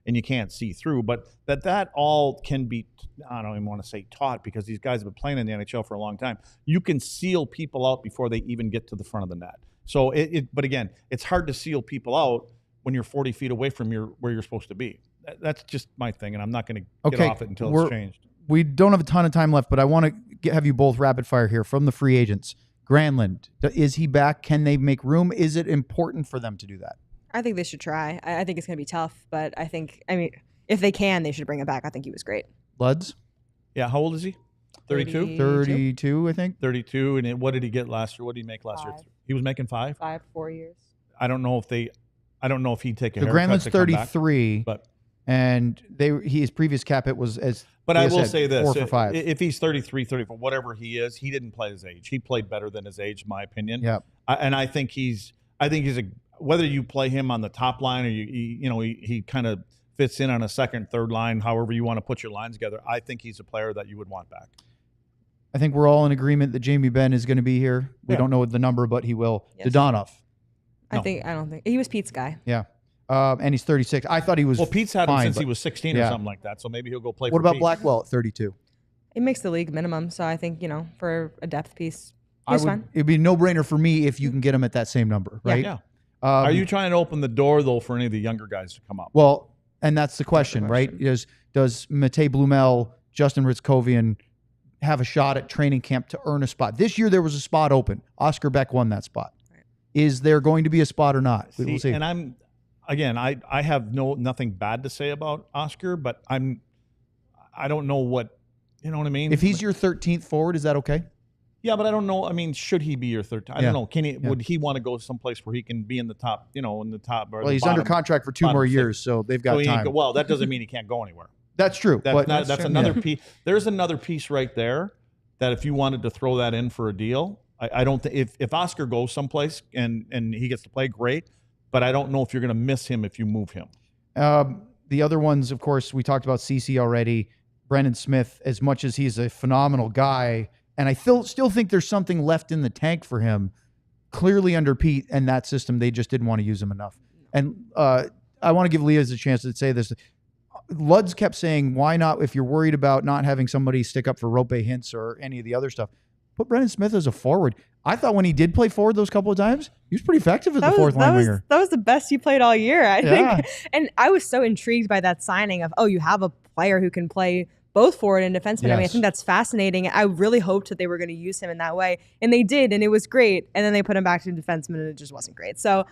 and you can't see through. But that all can be, I don't even want to say taught, because these guys have been playing in the NHL for a long time. You can seal people out before they even get to the front of the net. So but again, it's hard to seal people out when you're 40 feet away from where you're supposed to be. That's just my thing, and I'm not going to get off it until it's changed. We don't have a ton of time left, but I want to have you both rapid fire here from the free agents. Granlund, is he back? Can they make room? Is it important for them to do that? I think they should try. I think it's going to be tough, but I mean, if they can, they should bring him back. I think he was great. Luds? Yeah, how old is he? 32? 32, I think. 32, and what did he get last year? What did he make last year? He was making 5? 4 years. I don't know if he'd take a haircut. Granlund's to come 33, back, but and his previous cap hit was as. But I will say this: 4 for 5. If he's 33, 34, whatever he is, he didn't play his age. He played better than his age, in my opinion. Yeah. And I think he's whether you play him on the top line or he kind of fits in on a second, third line, however you want to put your lines together. I think he's a player that you would want back. I think we're all in agreement that Jamie Benn is going to be here. We don't know the number, but he will. Yes. Dodonov. I don't think he was Pete's guy. Yeah. And he's 36. I thought he was. Well, Pete's had him fine, since he but- was 16 or something like that. So maybe he'll go play. What for about Pete. Blackwell at 32? It makes the league minimum, so I think for a depth piece, he's fine. It'd be a no-brainer for me if you can get him at that same number, right? Yeah. Are you trying to open the door though for any of the younger guys to come up? Well, and that's the question, right? Does Matej Blumel, Justin Ritzkovian have a shot at training camp to earn a spot? This year there was a spot open. Oscar Beck won that spot. Right. Is there going to be a spot or not? We'll see. And I have nothing bad to say about Oscar, but I don't know what, you know what I mean? If he's your 13th forward, is that okay? Yeah, but I don't know. I mean, should he be your 13th? I don't know. Would he want to go someplace where he can be in the top, in the top? Or well, he's under contract for 2 more years, so they've got time. Well, that doesn't mean he can't go anywhere. That's true. That's another piece. There's another piece right there that if you wanted to throw that in for a deal, I don't think if Oscar goes someplace and he gets to play, great. But I don't know if you're going to miss him if you move him. The other ones, of course, we talked about CC already. Brendan Smith, as much as he's a phenomenal guy, and I still think there's something left in the tank for him. Clearly under Pete and that system, they just didn't want to use him enough. And I want to give Lia a chance to say this. Luds kept saying, why not, if you're worried about not having somebody stick up for Rope Hintz or any of the other stuff, put Brendan Smith as a forward. I thought when he did play forward those couple of times, he was pretty effective as the fourth line winger. That was the best you played all year, I think. And I was so intrigued by that signing of, you have a player who can play both forward and defenseman. Yes. I mean, I think that's fascinating. I really hoped that they were going to use him in that way, and they did, and it was great. And then they put him back to defenseman, and it just wasn't great. So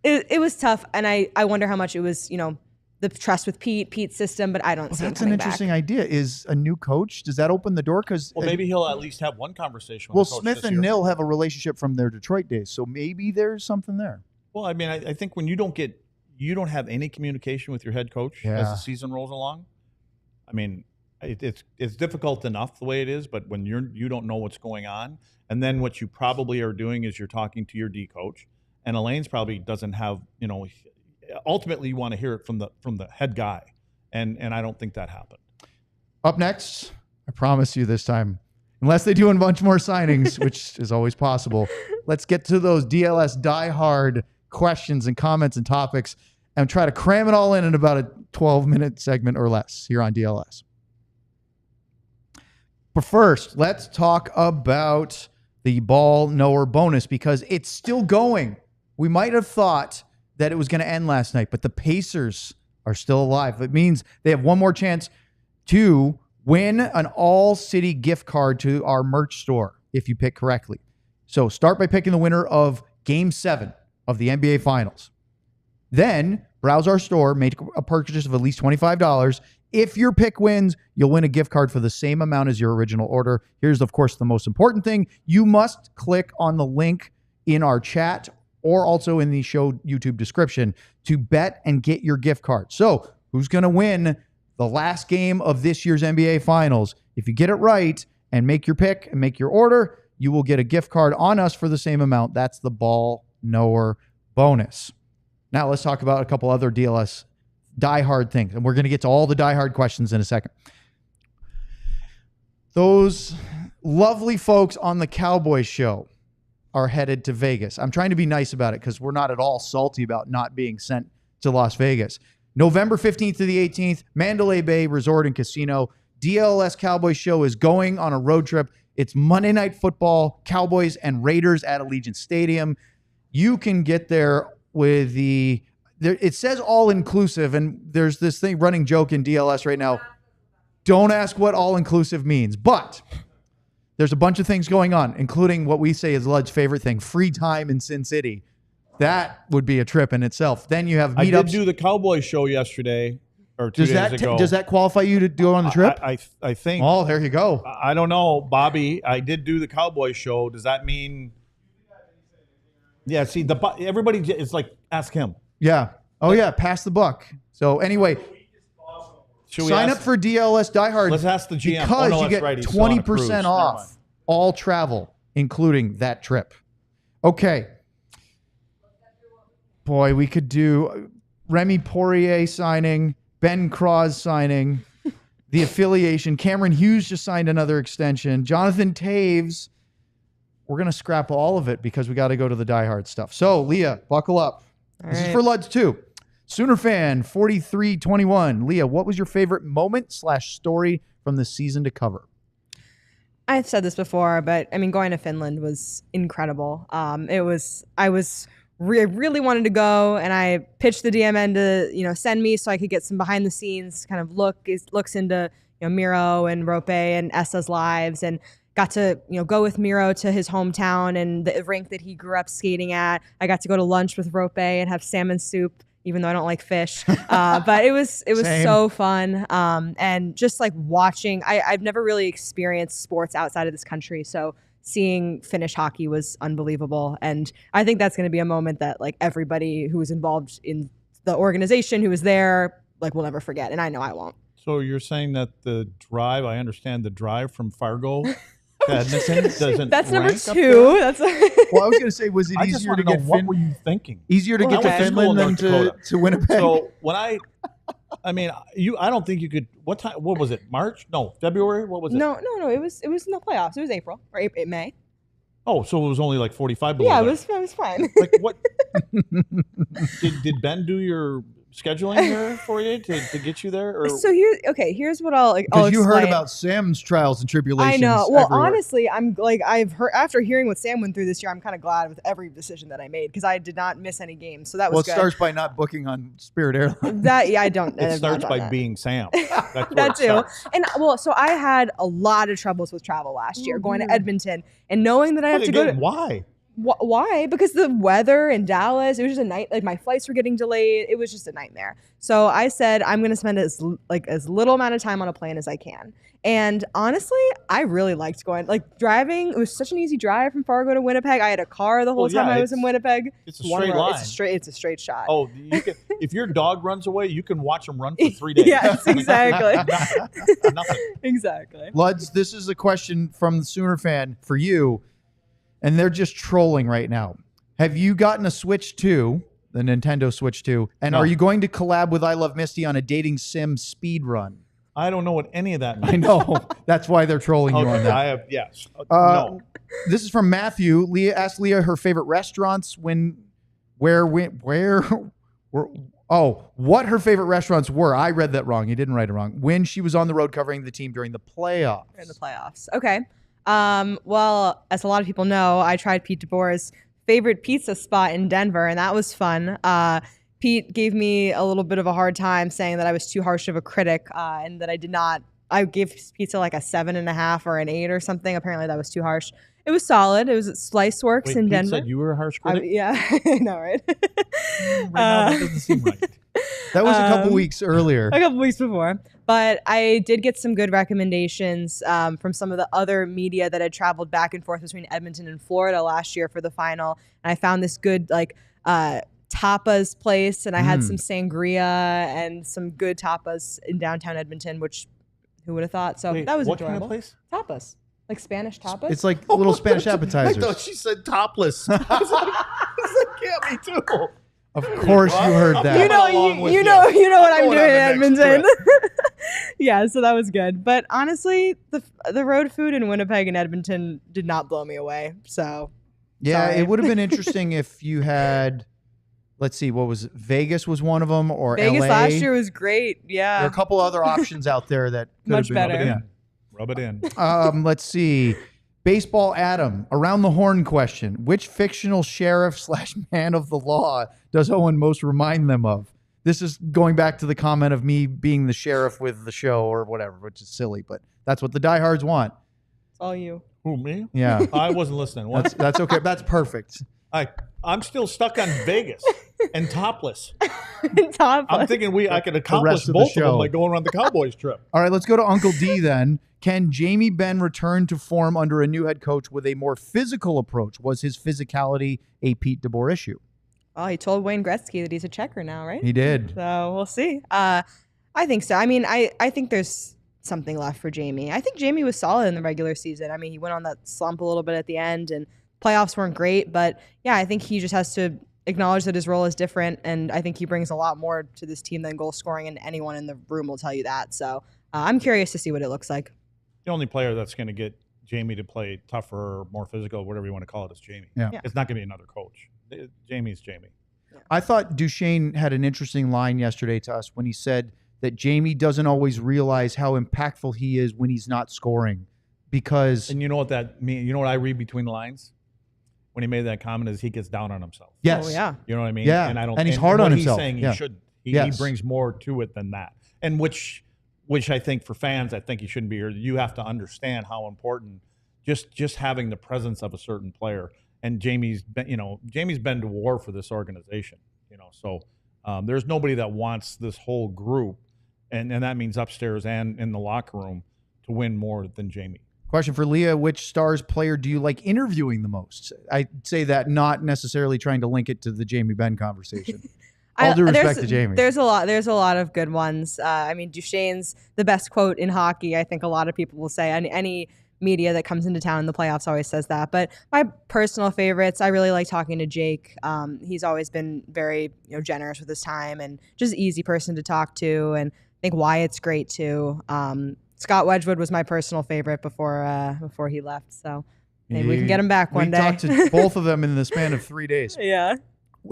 it was tough, and I wonder how much it was, the trust with Pete's system, but I don't see him that's an interesting idea. Is a new coach, does that open the door? Because maybe he'll at least have one conversation with well, the coach Smith and Nil have a relationship from their Detroit days, so maybe there's something there. Well, I mean, I think when you don't have any communication with your head coach as the season rolls along, I mean, it's difficult enough the way it is, but when you don't know what's going on, and then what you probably are doing is you're talking to your D coach, and Elaine's probably doesn't have, ultimately you want to hear it from the head guy, and I don't think that happened. Up next, I promise you this time, unless they do a bunch more signings, which is always possible, let's get to those DLS diehard questions and comments and topics and try to cram it all in about a 12-minute segment or less here on DLS. But first, let's talk about the ball knower bonus because it's still going. We might have thought that it was going to end last night, but the Pacers are still alive. It means they have one more chance to win an all-city gift card to our merch store if you pick correctly. So start by picking the winner of Game 7 of the NBA Finals. Then browse our store, make a purchase of at least $25. If your pick wins, you'll win a gift card for the same amount as your original order. Here's, of course, the most important thing. You must click on the link in our chat or also in the show YouTube description to bet and get your gift card. So who's going to win the last game of this year's NBA Finals? If you get it right and make your pick and make your order, you will get a gift card on us for the same amount. That's the ball knower bonus. Now let's talk about a couple other DLS diehard things. And we're going to get to all the diehard questions in a second. Those lovely folks on the Cowboys show are headed to Vegas. I'm trying to be nice about it because we're not at all salty about not being sent to Las Vegas. November 15th to the 18th, Mandalay Bay Resort and Casino. DLS Cowboys show is going on a road trip. It's Monday Night Football, Cowboys and Raiders at Allegiant Stadium. You can get there with it says all-inclusive, and there's this running joke in DLS right now. Don't ask what all-inclusive means, but there's a bunch of things going on, including what we say is Lud's favorite thing, free time in Sin City. That would be a trip in itself. Then you have meetups. I did do the Cowboy show yesterday or 2 days ago. Does that qualify you to go on the trip? I think. Oh, there you go. I don't know, Bobby. I did do the Cowboy show. Does that mean? Yeah. See, everybody is like, ask him. Yeah. Oh, yeah. Pass the buck. So anyway, Sign up for DLLS Diehard. Let's ask the GM. Because no, you get right. 20% off all travel, including that trip. Okay. Boy, we could do Remy Poirier signing, Ben Cross signing, the affiliation. Cameron Hughes just signed another extension. Jonathan Taves. We're going to scrap all of it because we got to go to the diehard stuff. So, Lia, buckle up. This is for Luds too. Sooner fan 4321. Lia, what was your favorite moment/story from the season to cover? I've said this before, but I mean, going to Finland was incredible. I really wanted to go, and I pitched the DMN to send me so I could get some behind the scenes kind of looks into Miro and Rope and Essa's lives, and got to go with Miro to his hometown and the rink that he grew up skating at. I got to go to lunch with Rope and have salmon soup, even though I don't like fish. But it was so fun. And just like watching, I've never really experienced sports outside of this country, so seeing Finnish hockey was unbelievable. And I think that's going to be a moment that like everybody who was involved in the organization who was there will never forget. And I know I won't. So you're saying that I understand the drive from Fargo doesn't That's number rank 2. That's Well, I was going to say, was it easier to get what were you thinking? Easier to get to Finland than to Winnipeg? So when I don't think you could. What time? What was it? March? No, February. What was it? No. It was in the playoffs. It was April or May. Oh, so it was only like 45 below. Yeah, there. it was fine. Like what? did Ben do your scheduling there for you to get you there? Or? So here's what I'll Because you explain. heard about Sam's trials and tribulations. I know. Well, everywhere. honestly, I've heard after hearing what Sam went through this year, I'm kind of glad with every decision that I made because I did not miss any games. So that was Well, it good. starts by not booking on Spirit Airlines. I don't. It starts by being Sam. That's where That it too. starts. And so I had a lot of troubles with travel last year, going to Edmonton and knowing that I have to go to. Why? Why? Because the weather in Dallas, it was just a night. Like my flights were getting delayed. It was just a nightmare. So I said I'm going to spend as little amount of time on a plane as I can. And honestly, I really liked driving. It was such an easy drive from Fargo to Winnipeg. I had a car the whole time I was in Winnipeg. It's a straight line. It's a straight shot. Oh, if your dog runs away, you can watch him run for 3 days. Yes, exactly. Nothing. Exactly. Luds, this is a question from the Sooner fan for you, and they're just trolling right now. Have you gotten a Switch 2, the Nintendo Switch 2, and No. are you going to collab with I Love Misty on a dating sim speed run? I don't know what any of that means. I know. That's why they're trolling you on that. I have, yes. No. This is from Matthew. Lia asked Lia her favorite restaurants what her favorite restaurants were. I read that wrong. You didn't write it wrong. When she was on the road covering the team during the playoffs. In the playoffs. Okay. Well, as a lot of people know, I tried Pete DeBoer's favorite pizza spot in Denver, and that was fun. Pete gave me a little bit of a hard time saying that I was too harsh of a critic and that I did not. I gave pizza like a 7.5 or an 8 or something. Apparently that was too harsh. It was solid. It was at Slice Works in Pete Denver. said you were a harsh critic? Yeah, I know, right? Right now, that doesn't seem right. That was a couple weeks earlier. A couple weeks before. But I did get some good recommendations from some of the other media that had traveled back and forth between Edmonton and Florida last year for the final. And I found this good tapas place, and I had some sangria and some good tapas in downtown Edmonton, which who would have thought? So Wait, that was what enjoyable. kind of place? Tapas. Like Spanish tapas? It's like little Spanish I appetizers. thought she said topless. I was like, can't be too. Of course you heard that. You know, along with you you. know what I'm Going doing on in the next Edmonton. Yeah, so that was good. But honestly, the road food in Winnipeg and Edmonton did not blow me away. So Yeah, sorry. it would have been interesting if you had, let's see, what was it? Vegas was one of them, or Vegas LA. last year was great. There Yeah. are a couple other options out there that could Much have been better. Rub it in. Let's see. Baseball Adam, around the horn question. Which fictional sheriff / man of the law does Owen most remind them of? This is going back to the comment of me being the sheriff with the show or whatever, which is silly, but that's what the diehards want. It's all you. Who, me? Yeah, I wasn't listening. What? that's okay. That's perfect. I'm still stuck on Vegas and topless. Top. I'm thinking I could accomplish rest of the both of show. them by going around the Cowboys trip. All right, let's go to Uncle D then. Can Jamie Benn return to form under a new head coach with a more physical approach? Was his physicality a Pete DeBoer issue? Well, he told Wayne Gretzky that he's a checker now, right? He did. So we'll see. I think so. I mean, I think there's something left for Jamie. I think Jamie was solid in the regular season. I mean, he went on that slump a little bit at the end, and playoffs weren't great. But yeah, I think he just has to acknowledge that his role is different, and I think he brings a lot more to this team than goal scoring, and anyone in the room will tell you that. So I'm curious to see what it looks like. The only player that's going to get Jamie to play tougher, more physical, whatever you want to call it, is Jamie. Yeah. It's not going to be another coach. Jamie's Jamie. I thought Duchene had an interesting line yesterday to us when he said that Jamie doesn't always realize how impactful he is when he's not scoring, because And you know what that means? You know what I read between the lines? When he made that comment is he gets down on himself. yes, Oh, yeah. You know what I mean? Yeah. And I don't. And he's hard what on he's himself. saying Yeah. he should. He Yes. brings more to it than that. And which I think for fans, I think he shouldn't be here. You have to understand how important just having the presence of a certain player. And Jamie's been to war for this organization. So there's nobody that wants this whole group, and that means upstairs and in the locker room, to win more than Jamie. Question for Lia: which Stars player do you like interviewing the most? I say that not necessarily trying to link it to the Jamie Benn conversation. All due respect to Jamie. There's a lot of good ones. I mean, Duchene's the best quote in hockey. I think a lot of people will say. Any media that comes into town in the playoffs always says that. But my personal favorites, I really like talking to Jake. He's always been very generous with his time and just an easy person to talk to. And I think Wyatt's great too. Scott Wedgwood was my personal favorite before he left. So maybe we can get him back one day. We talked to both of them in the span of 3 days. Yeah.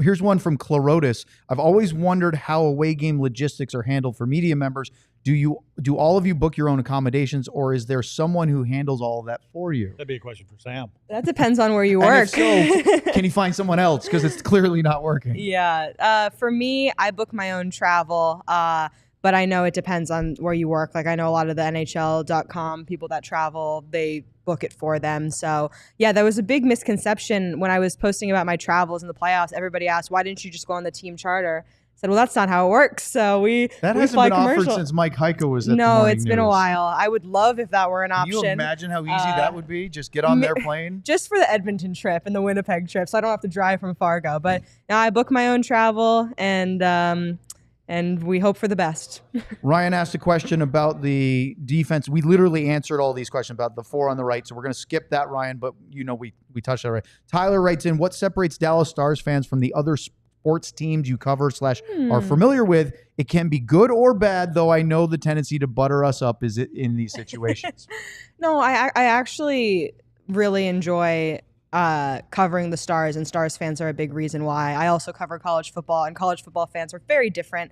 Here's one from Clorotis. I've always wondered how away game logistics are handled for media members. Do all of you book your own accommodations, or is there someone who handles all of that for you? That'd be a question for Sam. That depends on where you And work. if so, can you find someone else? Because it's clearly not working. Yeah. For me, I book my own travel, but I know it depends on where you work. Like I know a lot of the NHL.com people that travel, they book it for them. So yeah, there was a big misconception when I was posting about my travels in the playoffs. Everybody asked, why didn't you just go on the team charter? I said, well, that's not how it works. So we That fly hasn't been offered commercial. since Mike Heiko was at the No, Morning it's been a News. while. I would love if that were an Can you option. imagine how easy that would be? Just get on their plane. Just for the Edmonton trip and the Winnipeg trip, so I don't have to drive from Fargo. But now I book my own travel, and we hope for the best. Ryan asked a question about the defense. We literally answered all these questions about the four on the right, so we're going to skip that, Ryan, but we touched that right. Tyler writes in, what separates Dallas Stars fans from the other sports teams you cover / are familiar with? It can be good or bad, though I know the tendency to butter us up is in these situations. No, I actually really enjoy covering the Stars, and Stars fans are a big reason why. I also cover college football, and college football fans are very different.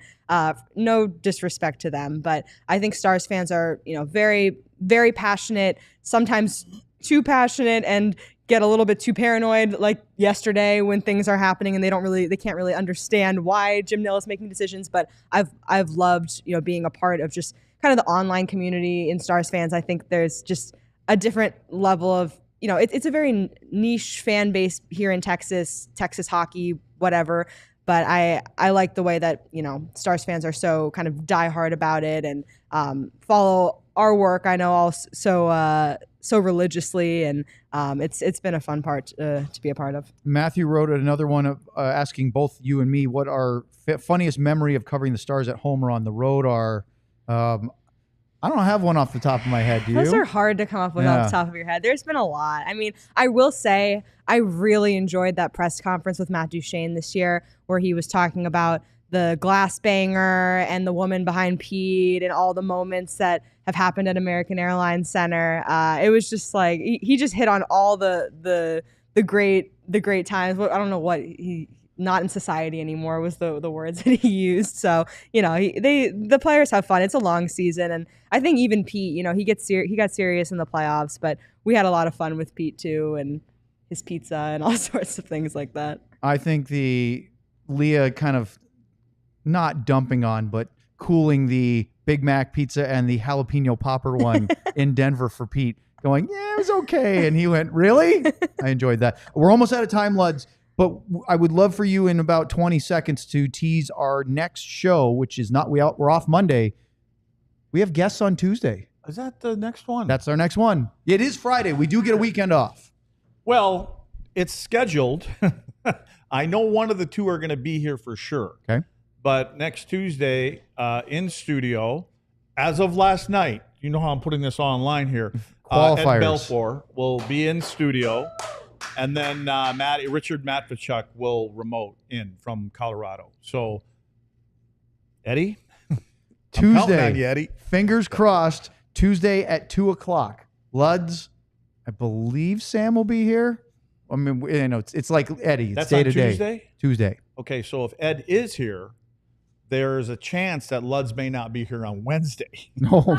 No disrespect to them, but I think Stars fans are, very, very passionate, sometimes too passionate, and get a little bit too paranoid, like yesterday when things are happening and they can't really understand why Jim Nill is making decisions. But I've loved, being a part of just kind of the online community in Stars fans. I think there's just a different level of, it's a very niche fan base here in Texas hockey, whatever. But I like the way that, Stars fans are so kind of diehard about it and follow our work. I know all so religiously, and it's been a fun part to be a part of. Matthew wrote another one of asking both you and me what our funniest memory of covering the Stars at home or on the road are. I don't have one off the top of my head. Do you? Those are hard to come up with off the top of your head. There's been a lot. I mean, I will say I really enjoyed that press conference with Matt Duchene this year, where he was talking about the glass banger and the woman behind Pete and all the moments that have happened at American Airlines Center. It was just like he just hit on all the great times. I don't know what he. Not in society anymore was the words that he used. So, the players have fun. It's a long season. And I think even Pete, he got serious in the playoffs, but we had a lot of fun with Pete too, and his pizza and all sorts of things like that. I think the Lia kind of not dumping on, but cooling the Big Mac pizza and the jalapeno popper one in Denver for Pete, going, yeah, it was okay. And he went, really? I enjoyed that. We're almost out of time, Luds. But I would love for you in about 20 seconds to tease our next show, which is we're off Monday. We have guests on Tuesday. Is that the next one? That's our next one. It is Friday. We do get a weekend off. Well, it's scheduled. I know one of the two are going to be here for sure. Okay. But next Tuesday, in studio, as of last night, you know how I'm putting this online here. Qualifiers. Ed Belfour will be in studio, and then Richard Matvichuk will remote in from Colorado. So, Eddie, I'm counting on Tuesday, you, Eddie. fingers crossed, Tuesday at 2:00. Luds, I believe Sam will be here. I mean, you know, it's like Eddie. It's That's day on to day. Tuesday? Tuesday. Okay, so if Ed is here, there's a chance that Luds may not be here on Wednesday. No.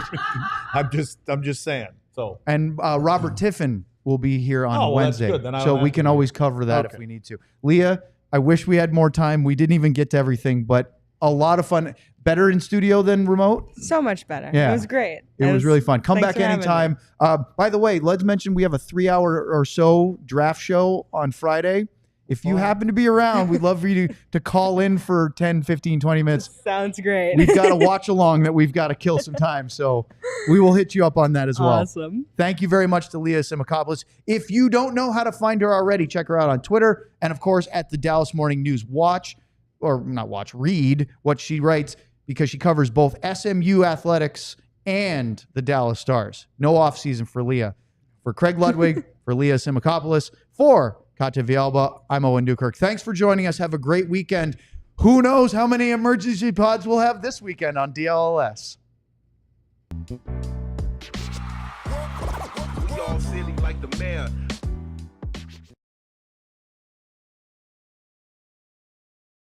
I'm just saying. So And Robert Tiffin will be here on Oh, well, that's Wednesday. good. Then I So don't we have can to be always cover that if Okay. we need to. Leah, I wish we had more time. We didn't even get to everything, but a lot of fun. Better in studio than remote? So much better. Yeah. It was great. It was really fun. Come thanks back for having anytime. By the way, let's mention we have a 3-hour or so draft show on Friday. If you happen to be around, we'd love for you to call in for 10, 15, 20 minutes. Sounds great. We've got a watch along that we've got to kill some time. So we will hit you up on that as well. Awesome. Thank you very much to Lia Assimakopoulos. If you don't know how to find her already, check her out on Twitter and, of course, at the Dallas Morning News. Read what she writes because she covers both SMU athletics and the Dallas Stars. No offseason for Leah. For Craig Ludwig, for Lia Assimakopoulos, for Katja Villalba, I'm Owen Newkirk. Thanks for joining us. Have a great weekend. Who knows how many emergency pods we'll have this weekend on DLLS. We all silly like the mayor.